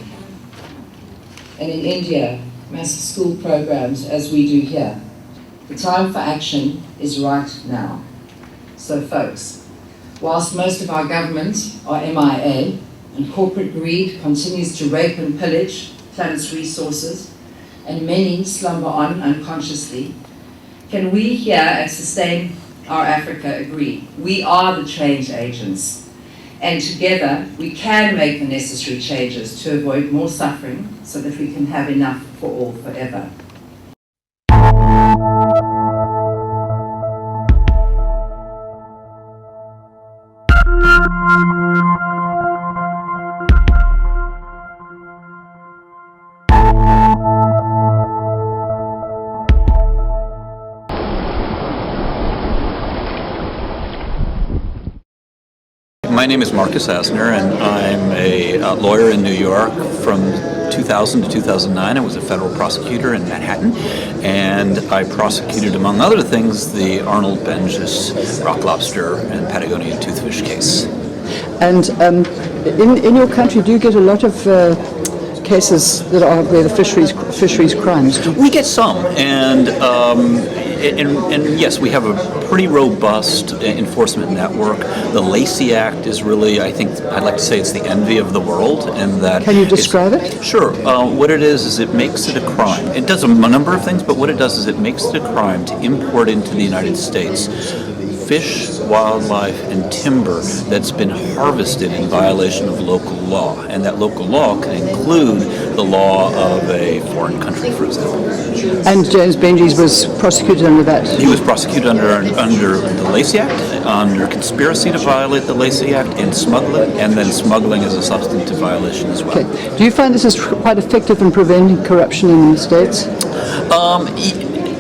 And in India, massive school programs as we do here. The time for action is right now. So folks, whilst most of our governments are MIA and corporate greed continues to rape and pillage planet's resources, and many slumber on unconsciously, can we here at Sustain Our Africa agree? We are the change agents, and together we can make the necessary changes to avoid more suffering so that we can have enough for all forever. My name is Marcus Asner, and I'm a lawyer in New York from 2000 to 2009. I was a federal prosecutor in Manhattan, and I prosecuted, among other things, the Arnold Benjes rock lobster and Patagonian toothfish case. And in your country, do you get a lot of cases that are where the fisheries crimes? We get some, and yes, we have a pretty robust enforcement network. The Lacey Act is really, I think, I'd like to say it's the envy of the world, and that. Can you describe it? Sure. What it is it makes it a crime. It does a number of things, but what it does is it makes it a crime to import into the United States fish, wildlife, and timber that's been harvested in violation of local law. And that local law can include the law of a foreign country, for example. And James Benjes was prosecuted under that? He was prosecuted under the Lacey Act, under conspiracy to violate the Lacey Act, and smuggling, and then smuggling as a substantive violation as well. Okay. Do you find this is quite effective in preventing corruption in the States?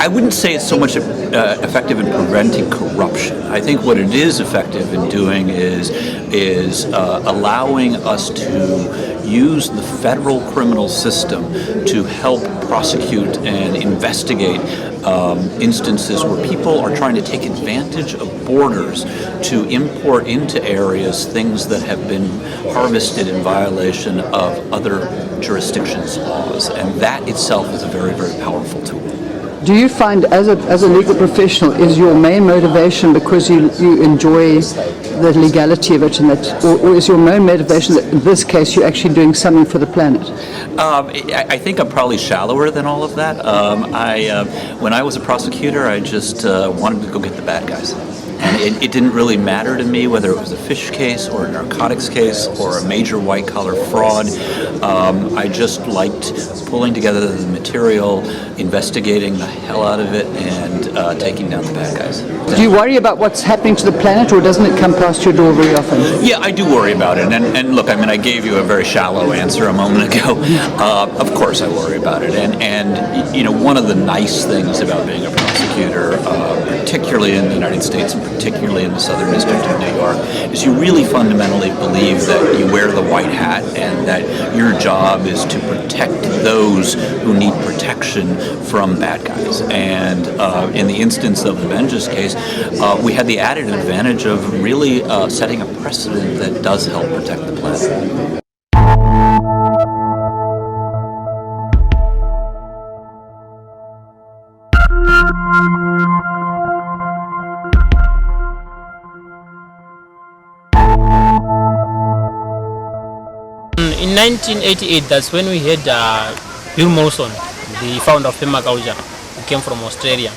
I wouldn't say it's so much effective in preventing corruption. I think what it is effective in doing is allowing us to use the federal criminal system to help prosecute and investigate instances where people are trying to take advantage of borders to import into areas things that have been harvested in violation of other jurisdictions' laws. And that itself is a very, very powerful tool. Do you find, as a legal professional, is your main motivation because you enjoy the legality of it, and that, or is your main motivation that in this case you're actually doing something for the planet? I think I'm probably shallower than all of that. When I was a prosecutor, I just wanted to go get the bad guys. And it didn't really matter to me whether it was a fish case or a narcotics case or a major white-collar fraud. I just liked pulling together the material, investigating the hell out of it, and taking down the bad guys. Do you worry about what's happening to the planet, or doesn't it come past your door very often? Yeah, I do worry about it. And look, I mean, I gave you a very shallow answer a moment ago. Of course I worry about it. And you know, one of the nice things about being a prosecutor, particularly in the United States and particularly in the Southern District of New York, is you really fundamentally believe that you wear the white hat and that your job is to protect those who need protection from bad guys. And in the instance of the Vengeance case, we had the added advantage of really setting a precedent that does help protect the planet. In 1988, that's when we had Bill Molson, the founder of permaculture, who came from Australia.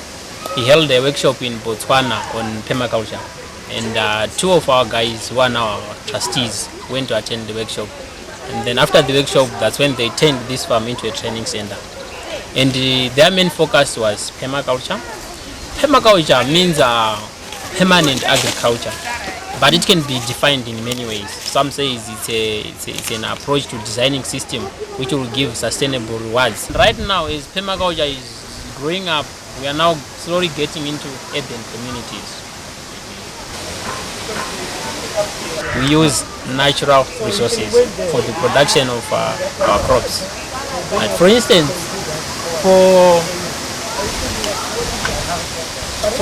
He held a workshop in Botswana on permaculture, and two of our guys who are now our trustees went to attend the workshop. And then after the workshop, that's when they turned this farm into a training center. And their main focus was permaculture. Permaculture means permanent agriculture, but it can be defined in many ways. Some say it's an approach to designing system which will give sustainable rewards. Right now, as permaculture is growing up, we are now slowly getting into urban communities. We use natural resources for the production of our crops. Like for instance, for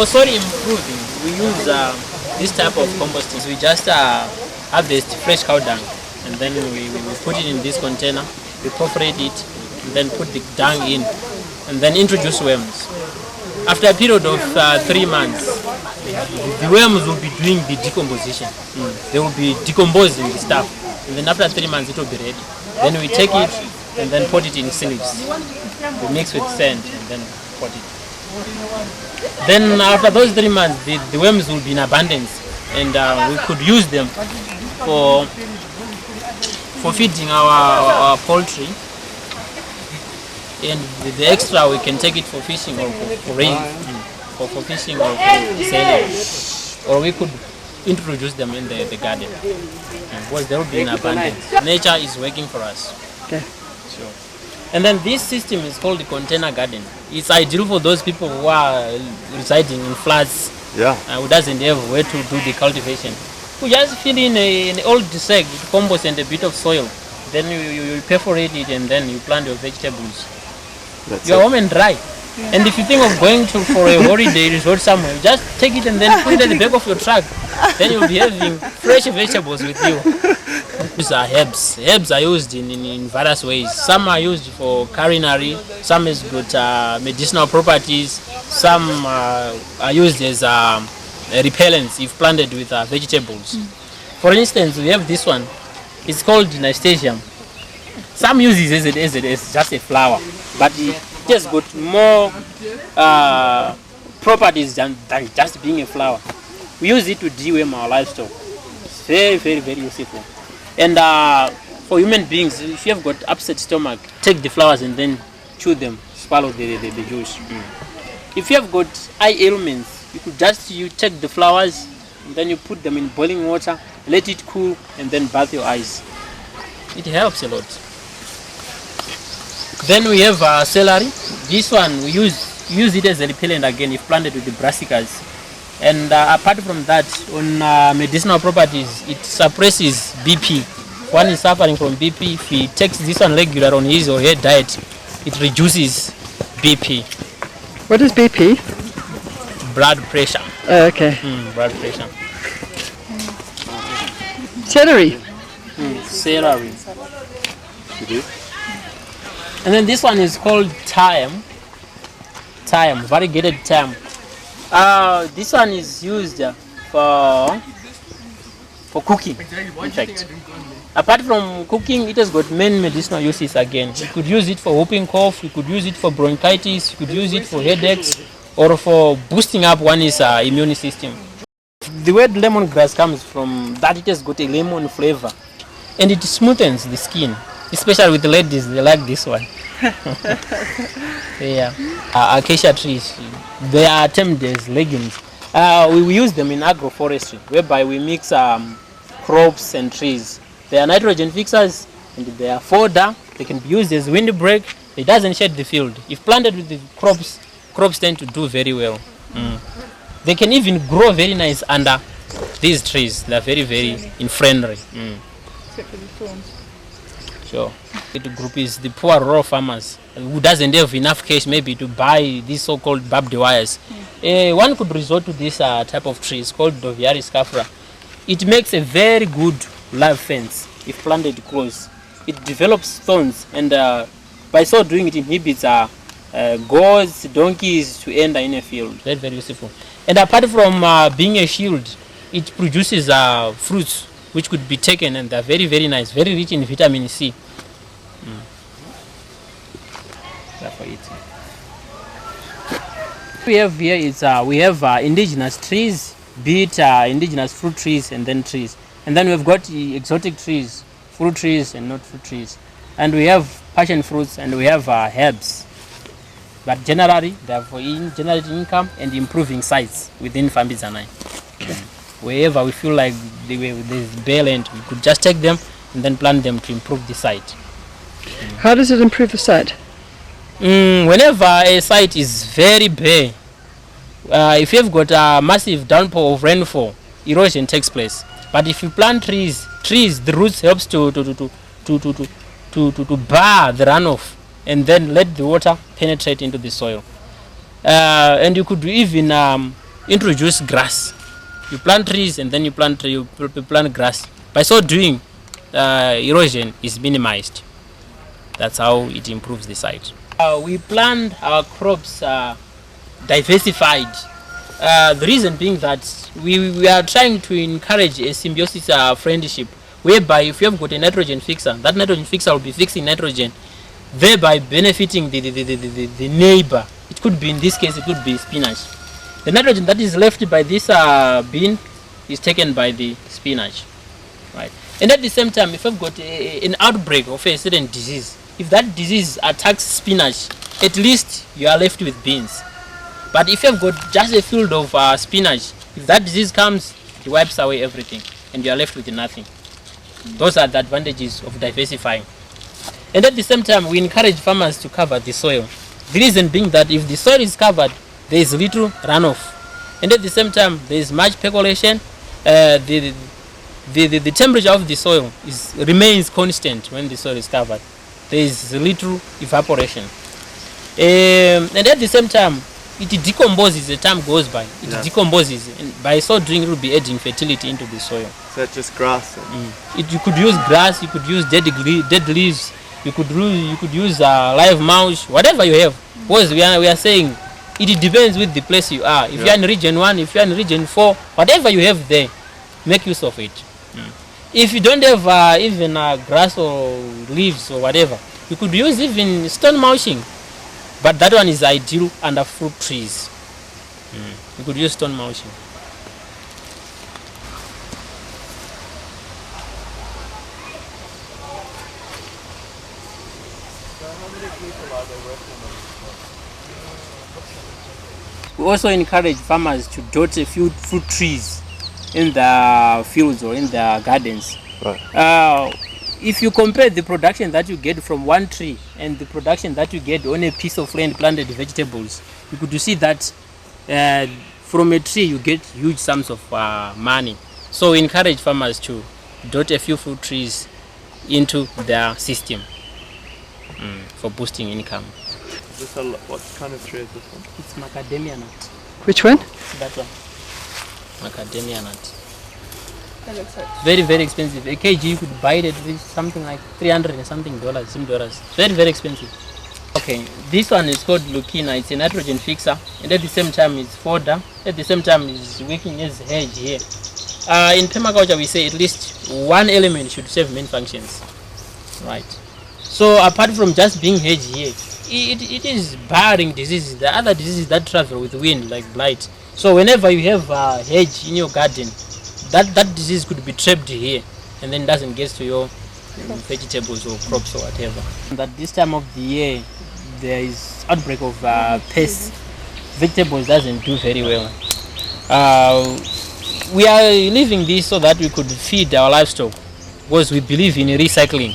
soil improving, we use this type of composting. We just harvest fresh cow dung, and then we put it in this container, we perforate it, and then put the dung in, and then introduce worms. After a period of 3 months, the worms will be doing the decomposition. They will be decomposing the stuff, and then after 3 months it will be ready. Then we take it and then put it in sieves. We mix with sand and then pot it. Then after those 3 months, the worms will be in abundance, and we could use them for feeding our poultry, and the extra we can take it for fishing or for fishing or for selling, or we could introduce them in the garden because they will be in abundance. Nature is working for us. Okay. So, and then this system is called the container garden. It's ideal for those people who are residing in flats, who doesn't have where to do the cultivation. We just fill in an old sack with compost and a bit of soil. Then you perforate it and then you plant your vegetables. You're home and dry. And if you think of going for a holiday resort somewhere, just take it and then put it at the back of your truck. Then you'll be having fresh vegetables with you. These are herbs. Herbs are used in various ways. Some are used for culinary, some has got medicinal properties, some are used as repellents if planted with vegetables. For instance, we have this one. It's called Nasturtium. Some use it as just a flower, but it has got more properties than just being a flower. We use it to deworm our livestock. It's very, very, very useful. And for human beings, if you have got upset stomach, take the flowers and then chew them, swallow the juice. If you have got eye ailments, you could just take the flowers and then you put them in boiling water, let it cool, and then bath your eyes. It helps a lot. Then we have celery. This one we use it as a repellent again if planted with the brassicas. And apart from that, on medicinal properties, it suppresses BP. One is suffering from BP. If he takes this one regular on his or her diet, it reduces BP. What is BP? Blood pressure. Oh, okay. Blood pressure. Celery. Celery. And then this one is called thyme. Thyme, variegated thyme. This one is used for cooking, in fact. Apart from cooking, it has got many medicinal uses again. You could use it for whooping cough, you could use it for bronchitis, you could use it for headaches, or for boosting up one's immune system. The word lemongrass comes from that it has got a lemon flavor, and it smoothens the skin, especially with the ladies, they like this one. Yeah. Acacia trees, they are termed as legumes. We use them in agroforestry, whereby we mix crops and trees. They are nitrogen fixers, and they are fodder. They can be used as windbreak. It doesn't shed the field. If planted with the crops tend to do very well. They can even grow very nice under these trees. They are very, very friendly. Except for the thorns. Sure. The group is the poor rural farmers who doesn't have enough cash maybe to buy these so-called barbed wires. One could resort to this type of tree. It's called Doviaris scapula. It makes a very good live fence if planted close. It develops thorns, and by so doing it inhibits goats, donkeys to enter in a field. Very, very useful. And apart from being a shield, it produces fruits which could be taken, and they're very, very nice, very rich in vitamin C. For it. We have here is we have indigenous trees, be it indigenous fruit trees and then trees. And then we've got exotic trees, fruit trees and not fruit trees. And we have passion fruits and we have herbs. But generally, they are for generating income and improving sites within Fambizanai. Wherever we feel like there's bare land, we could just take them and then plant them to improve the site. How does it improve the site? Whenever a site is very bare, if you've got a massive downpour of rainfall, erosion takes place. But if you plant trees, the roots helps to bar the runoff and then let the water penetrate into the soil. And you could even introduce grass. You plant trees and then you plant grass. By so doing, erosion is minimized. That's how it improves the site. We plant our crops diversified. The reason being that we are trying to encourage a symbiosis friendship, whereby if you have got a nitrogen fixer, that nitrogen fixer will be fixing nitrogen, thereby benefiting the neighbor. It could be, in this case, it could be spinach. The nitrogen that is left by this bean is taken by the spinach, right? And at the same time, if I've got an outbreak of a certain disease, if that disease attacks spinach, at least you are left with beans. But if you've got just a field of spinach, if that disease comes, it wipes away everything and you are left with nothing. Those are the advantages of diversifying. And at the same time, we encourage farmers to cover the soil. The reason being that if the soil is covered, there is little runoff. And at the same time, there is much percolation. The temperature of the soil remains constant when the soil is covered. There is little evaporation. And at the same time, it decomposes as time goes by. It decomposes, and by so doing, it will be adding fertility into the soil. So that's just grass? You could use grass, you could use dead leaves, you could use live mulch, whatever you have. Because we are saying, it depends with the place you are. If you are in region 1, if you are in region 4, whatever you have there, make use of it. If you don't have even grass or leaves or whatever, you could use even stone mulching. But that one is ideal under fruit trees. You could use stone mulching. We also encourage farmers to dot a few fruit trees in their fields or in their gardens. Right. If you compare the production that you get from one tree and the production that you get on a piece of land planted vegetables, you could see that from a tree you get huge sums of money. So we encourage farmers to dot a few fruit trees into their system for boosting income. What kind of tree is this one? It's macadamia nut. Which one? That one. Macadamia nut. That looks like Very, very expensive. A kg you could buy it at least something like $300 and something dollars, $. Very, very expensive. Okay, this one is called Lucina. It's a nitrogen fixer, and at the same time it's fodder. At the same time it's working as a hedge here. In permaculture, we say at least one element should serve main functions, right? So apart from just being hedge here, it is barring diseases, the other diseases that travel with wind, like blight. So whenever you have a hedge in your garden, that disease could be trapped here, and then doesn't get to your vegetables or crops or whatever. At this time of the year, there is outbreak of pests. Vegetables doesn't do very well. We are leaving this so that we could feed our livestock, because we believe in recycling.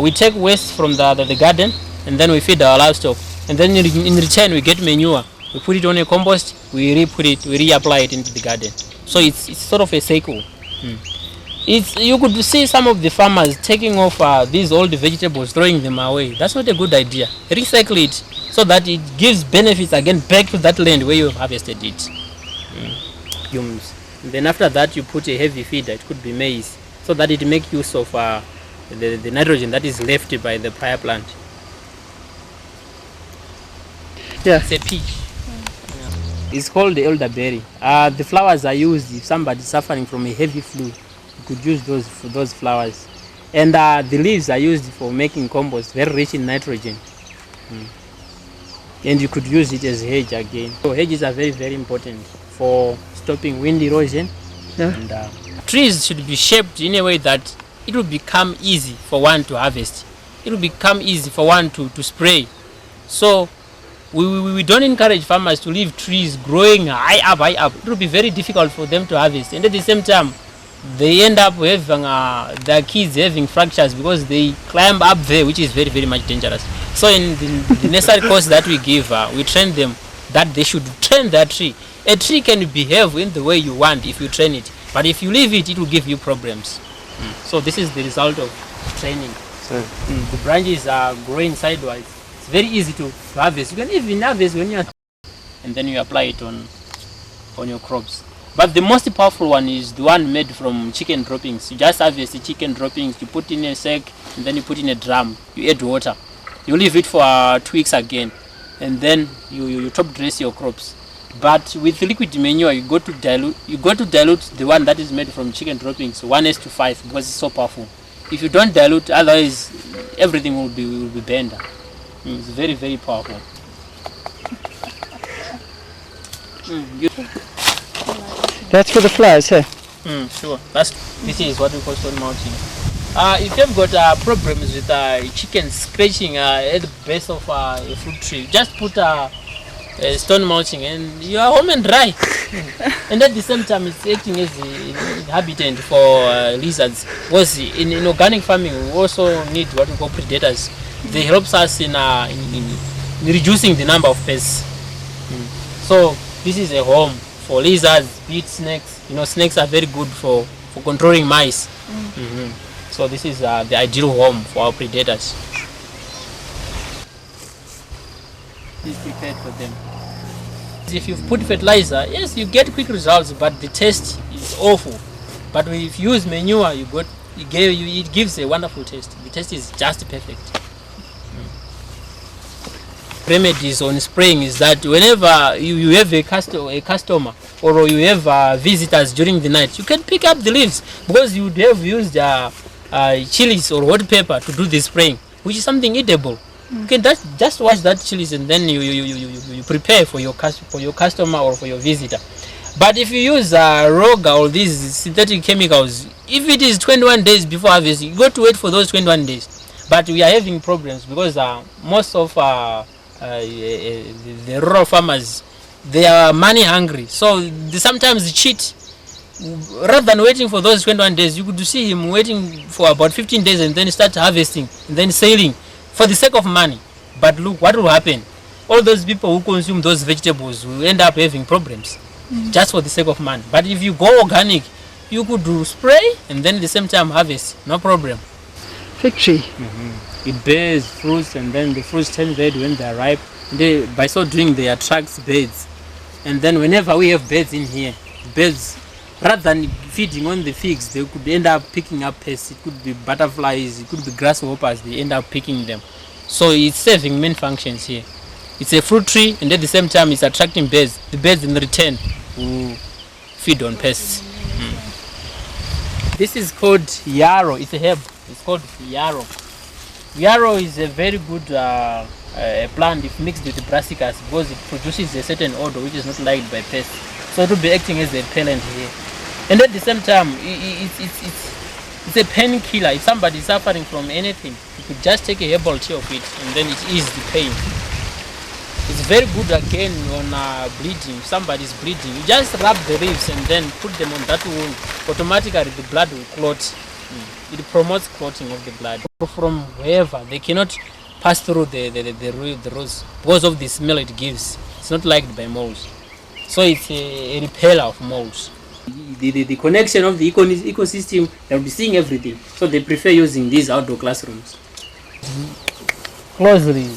We take waste from the garden, and then we feed our livestock, and then in return we get manure. We put it on a compost, we re-put it, we reapply it into the garden. So it's sort of a cycle. You could see some of the farmers taking off these old vegetables, throwing them away. That's not a good idea. Recycle it so that it gives benefits again back to that land where you have harvested it. Humus. And then after that you put a heavy feeder, it could be maize, so that it makes use of the nitrogen that is left by the prior plant. Yeah. It's a peach. Yeah. It's called the elderberry. The flowers are used if somebody is suffering from a heavy flu. You could use those flowers. And the leaves are used for making compost, very rich in nitrogen. And you could use it as hedge again. So hedges are very, very important for stopping wind erosion. Yeah. And trees should be shaped in a way that it will become easy for one to harvest. It will become easy for one to spray. So we don't encourage farmers to leave trees growing high up. It will be very difficult for them to harvest. And at the same time, they end up having their kids having fractures because they climb up there, which is very, very much dangerous. So in the necessary course that we give, we train them that they should train their tree. A tree can behave in the way you want if you train it, but if you leave it, it will give you problems. So this is the result of training. The branches are growing sideways. It's very easy to harvest. You can even harvest when you are, and then you apply it on your crops. But the most powerful one is the one made from chicken droppings. You just harvest the chicken droppings, you put in a sack, and then you put in a drum. You add water. You leave it for 2 weeks again, and then you top dress your crops. But with liquid manure, you go to dilute the one that is made from chicken droppings 1:5 because it's so powerful. If you don't dilute, otherwise everything will be burned. It's very, very powerful. That's for the flowers, hey? Sure. This is what we call stone mulching. If you've got problems with chickens scratching at the base of a fruit tree, just put stone mulching and you are home and dry. And at the same time, it's acting as a habitat for lizards. Because in organic farming, we also need what we call predators. They help us in reducing the number of pests. So this is a home for lizards, beet snakes. Snakes are very good for controlling mice. So this is the ideal home for our predators. Is prepared for them. If you put fertilizer, yes, you get quick results, but the taste is awful. But if you use manure, it gives a wonderful taste. The taste is just perfect. Remedies on spraying is that whenever you have a customer or you have visitors during the night, you can pick up the leaves because you would have used chilies or hot pepper to do the spraying, which is something eatable. You can just wash that chilies and then you prepare for your customer or for your visitor. But if you use Roga or these synthetic chemicals, if it is 21 days before harvest, you got to wait for those 21 days. But we are having problems because most of the rural farmers, they are money hungry, so they sometimes cheat. Rather than waiting for those 21 days, you could see him waiting for about 15 days and then start harvesting and then selling for the sake of money. But look what will happen. All those people who consume those vegetables will end up having problems just for the sake of money. But if you go organic, you could do spray and then at the same time harvest, no problem. Fig tree. It bears fruits and then the fruits turn red when they are ripe. By so doing, they attract birds. And then whenever we have birds in here, birds, rather than feeding on the figs, they could end up picking up pests. It could be butterflies, it could be grasshoppers, they end up picking them. So it's serving main functions here. It's a fruit tree and at the same time it's attracting birds. The birds in return will feed on pests. This is called yarrow. It's a herb. It's called yarrow. Yarrow is a very good plant if mixed with brassicas because it produces a certain odor which is not liked by pests. So it will be acting as a repellent here. And at the same time, it's a painkiller. If somebody is suffering from anything, you could just take a herbal tea of it and then it eases the pain. It's very good again on bleeding. If somebody is bleeding, you just rub the leaves and then put them on that wound. Automatically the blood will clot. It promotes clotting of the blood. From wherever, they cannot pass through the rose because of the smell it gives. It's not liked by moles. So it's a repeller of moles. The connection of the ecosystem, they'll be seeing everything. So they prefer using these outdoor classrooms. Closely,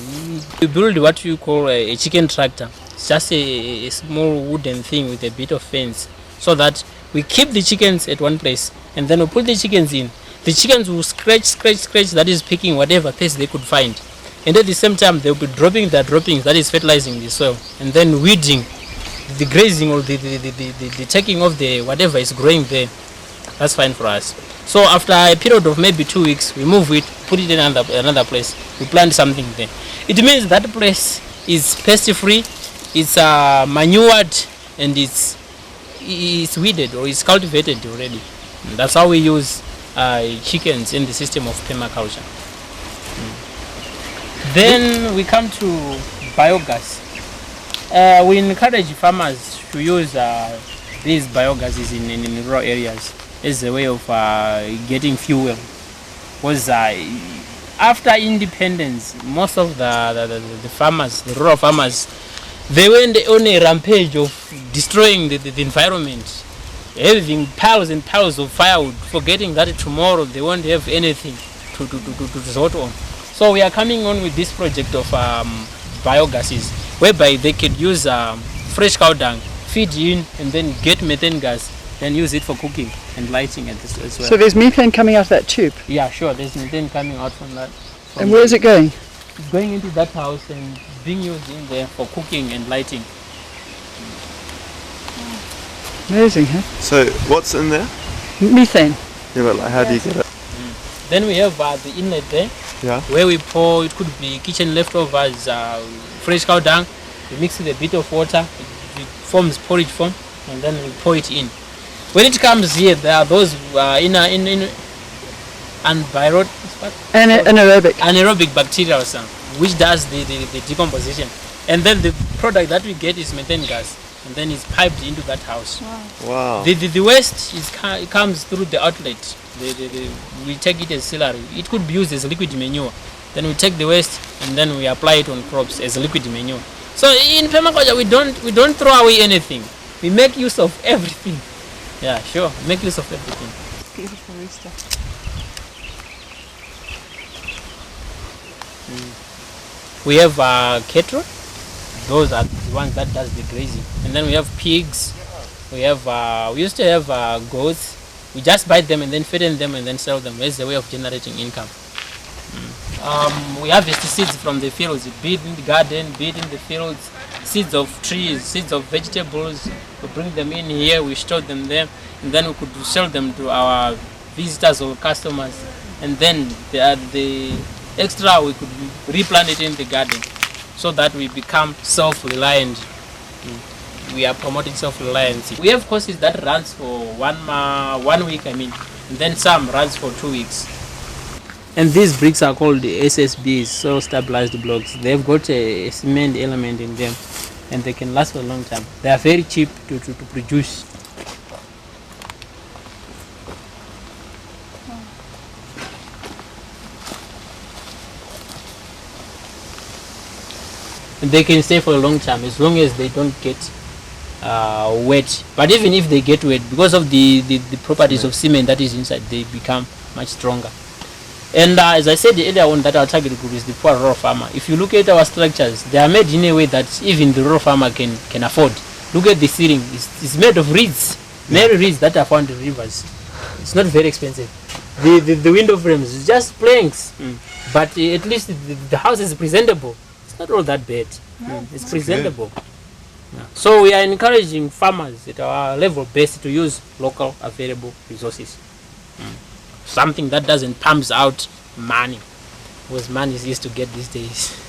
we build what you call a chicken tractor. It's just a small wooden thing with a bit of fence so that we keep the chickens at one place and then we put the chickens in. The chickens will scratch, that is picking whatever pest they could find. And at the same time, they'll be dropping their droppings, that is fertilizing the soil, and then weeding, the grazing or the taking of the whatever is growing there. That's fine for us. So after a period of maybe 2 weeks, we move it, put it in another place. We plant something there. It means that place is pest-free, it's manured, and it's weeded or it's cultivated already. And that's how we use chickens in the system of permaculture. Then we come to biogas. We encourage farmers to use these biogases in rural areas as a way of getting fuel. Because after independence, most of the farmers, the rural farmers, they went on a rampage of destroying the environment, having piles and piles of firewood, forgetting that tomorrow they won't have anything to resort on. So we are coming on with this project of biogases, whereby they could use fresh cow dung, feed in, and then get methane gas, then use it for cooking and lighting as well. So there's methane coming out of that tube? Yeah, sure, there's methane coming out from that. And where is it going? It's going into that house and being used in there for cooking and lighting. Amazing, huh? So what's in there? Methane. Yeah, but like, how do you get it? Then we have the inlet there, where we pour, it could be kitchen leftovers, fresh cow dung, we mix with a bit of water, it forms porridge form, and then we pour it in. When it comes here, there are those anaerobic bacteria or something, which does the decomposition. And then the product that we get is methane gas, and then it's piped into that house. Wow. The waste it comes through the outlet. We take it as celery. It could be used as liquid manure. Then we take the waste and then we apply it on crops as liquid manure. So in permaculture we don't throw away anything. We make use of everything. Yeah, sure. Make use of everything. Beautiful Rooster. We have cattle. Those are the ones that does the grazing. And then we have pigs. We used to have goats. We just buy them and then feed them and then sell them as a way of generating income. We harvest seeds from the fields, be it in the garden, be it in the fields, seeds of trees, seeds of vegetables. We bring them in here, we store them there, and then we could sell them to our visitors or customers. And then the extra we could replant it in the garden so that we become self-reliant. We are promoting self-reliance. We have courses that runs for 1 week, and then some runs for 2 weeks. And these bricks are called the SSBs, soil stabilized blocks. They've got a cement element in them, and they can last for a long time. They are very cheap to produce. And they can stay for a long time as long as they don't get wet. But even if they get wet, because of the properties of cement that is inside, they become much stronger. And as I said earlier on, that our target group is the poor rural farmer. If you look at our structures, they are made in a way that even the rural farmer can afford. Look at the ceiling; it's made of reeds, many reeds that are found in rivers. It's not very expensive. The window frames is just planks, but at least the house is presentable. It's not all that bad. It's presentable. So we are encouraging farmers at our level best to use local available resources. Something that doesn't pump out money, because money is easy to get these days.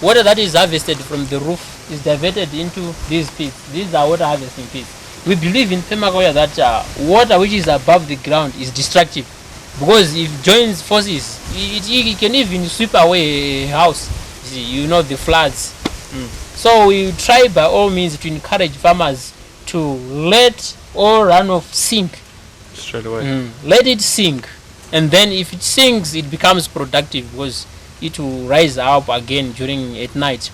Water that is harvested from the roof is diverted into these pits. These are water harvesting pits. We believe in permaculture that water which is above the ground is destructive, because if it joins forces, it can even sweep away a house. You know, the floods. So we try by all means to encourage farmers to let all runoff sink. Straight away. Let it sink, and then if it sinks, it becomes productive, because it will rise up again during at night,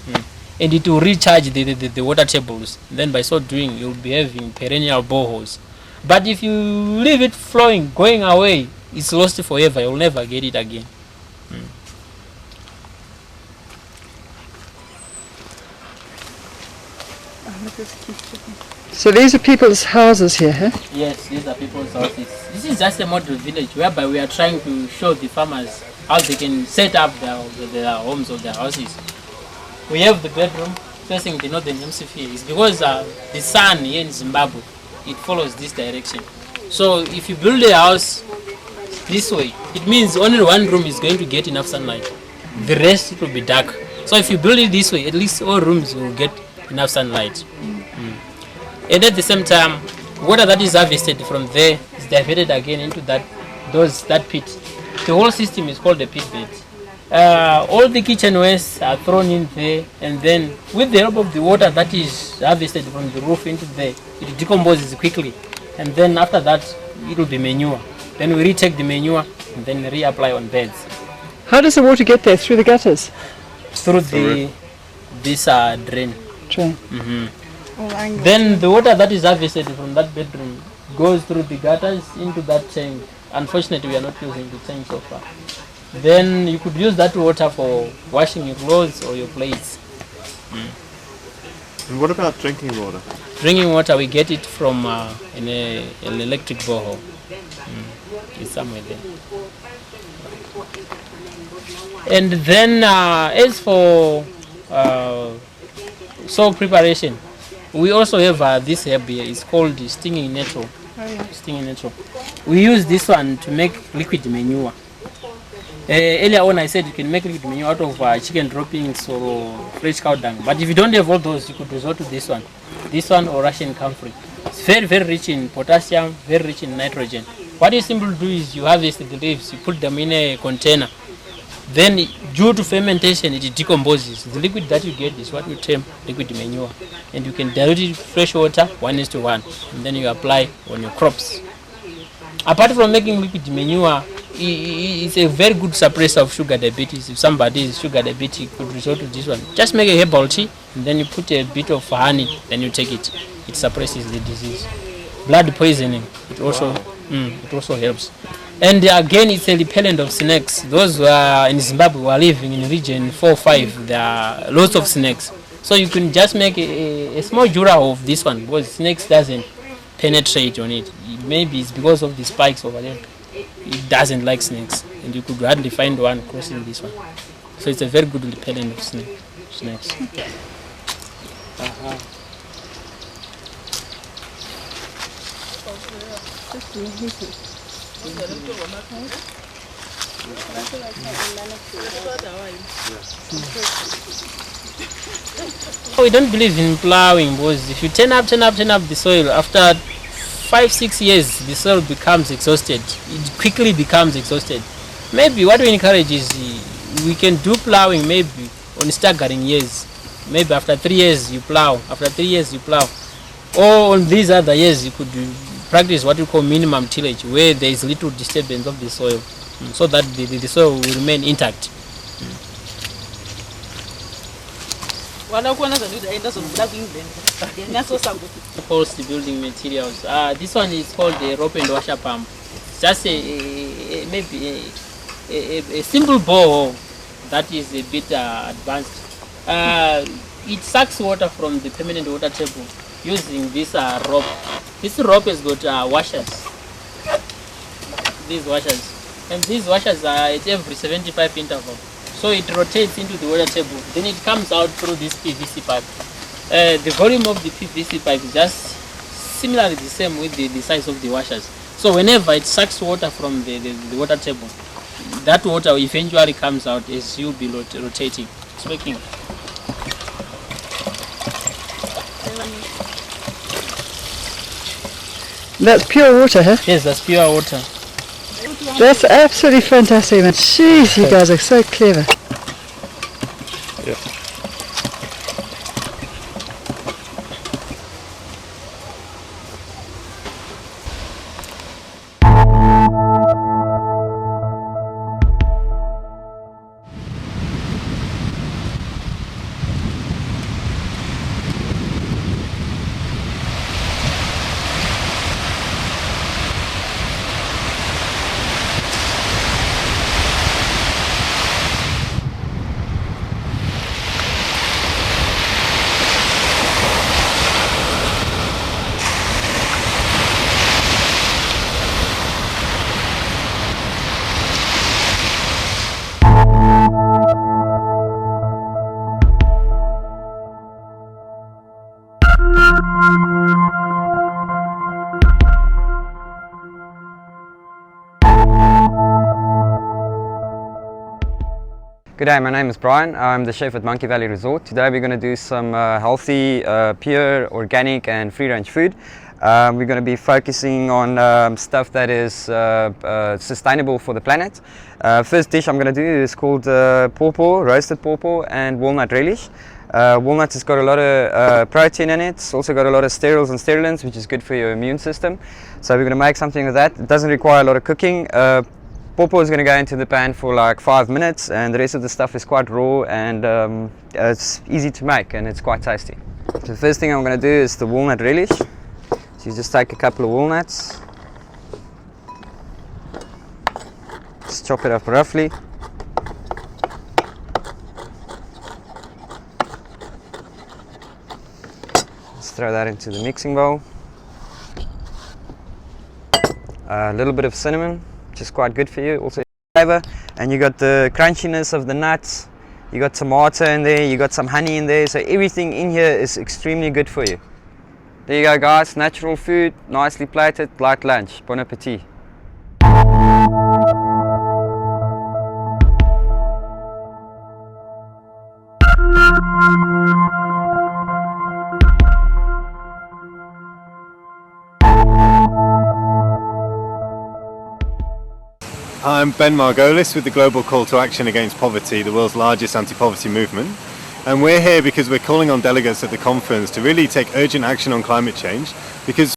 and it will recharge the water tables. Then by so doing, you'll be having perennial boreholes. But if you leave it flowing, going away, it's lost forever. You'll never get it again. So these are people's houses here, huh? Yes, these are people's houses. This is just a model village whereby we are trying to show the farmers how they can set up their homes or their houses. We have the bedroom facing the northern hemisphere. It's because the sun here in Zimbabwe, it follows this direction. So if you build a house this way, it means only one room is going to get enough sunlight. The rest it will be dark. So if you build it this way, at least all rooms will get enough sunlight. And at the same time, water that is harvested from there is diverted again into that pit. The whole system is called a pit bed. All the kitchen wastes are thrown in there, and then with the help of the water that is harvested from the roof into there, it decomposes quickly, and then after that it will be manure. Then we retake the manure and then reapply on beds. How does the water get there? Through the gutters? Through this drain. Drain. Then the water that is harvested from that bedroom goes through the gutters into that tank. Unfortunately, we are not using the tank so far. Then you could use that water for washing your clothes or your plates. And what about drinking water? Drinking water, we get it from an electric borehole. It's somewhere there. And then as for soil preparation, we also have this herb here. It's called stinging nettle. Stinging nettle. We use this one to make liquid manure. Earlier on I said you can make liquid manure out of chicken droppings or fresh cow dung. But if you don't have all those, you could resort to this one. This one or Russian camphor. It's very, very rich in potassium, very rich in nitrogen. What you simply do is you harvest the leaves, you put them in a container. Then due to fermentation, it decomposes. The liquid that you get is what we term liquid manure. And you can dilute it with fresh water, 1:1. And then you apply on your crops. Apart from making liquid manure, it's a very good suppressor of sugar diabetes. If somebody is sugar diabetic, you could resort to this one. Just make a herbal tea, and then you put a bit of honey, then you take it. It suppresses the disease. Blood poisoning, it also helps. And again, it's a repellent of snakes. Those who are in Zimbabwe who are living in region 4 or 5, there are lots of snakes. So you can just make a small jura of this one, because snakes doesn't penetrate on it. Maybe it's because of the spikes or whatever. It doesn't like snakes, and you could hardly find one crossing this one. So it's a very good repellent of snakes. We don't believe in plowing, because if you turn up the soil, after 5-6 years the soil becomes exhausted. It quickly becomes exhausted. Maybe what we encourage is we can do plowing maybe on staggering years. Maybe after 3 years you plow, after 3 years you plow. Or on these other years you could practice what we call minimum tillage, where there is little disturbance of the soil, so that the soil will remain intact. Upholstery building materials. This one is called the rope and washer pump. It's just maybe a simple borehole that is a bit advanced. It sucks water from the permanent water table using this rope. This rope has got washers. These washers. And these washers are at every 75 interval. So it rotates into the water table. Then it comes out through this PVC pipe. The volume of the PVC pipe is just similarly the same with the size of the washers. So whenever it sucks water from the water table, that water eventually comes out as you'll be rotating. It's working. That's pure water, huh? Yes, that's pure water. That's absolutely fantastic, man. Jeez, you guys are so clever. Yeah. Good day, my name is Brian. I'm the chef at Monkey Valley Resort. Today we're going to do some healthy, pure, organic and free-range food. We're going to be focusing on stuff that is sustainable for the planet. First dish I'm going to do is called pawpaw, roasted pawpaw and walnut relish. Walnuts has got a lot of protein in it. It's also got a lot of sterols and sterolins, which is good for your immune system. So we're going to make something with that. It doesn't require a lot of cooking. Pawpaw is going to go into the pan for like 5 minutes, and the rest of the stuff is quite raw and it's easy to make and it's quite tasty. So the first thing I'm going to do is the walnut relish. So you just take a couple of walnuts, just chop it up roughly. Let's throw that into the mixing bowl. A little bit of cinnamon, which is quite good for you, also flavor. And you got the crunchiness of the nuts, you got tomato in there, you got some honey in there, so everything in here is extremely good for you. There you go guys, natural food, nicely plated, light lunch. Bon appetit. I'm Ben Margolis with the Global Call to Action Against Poverty, the world's largest anti-poverty movement. And we're here because we're calling on delegates at the conference to really take urgent action on climate change, because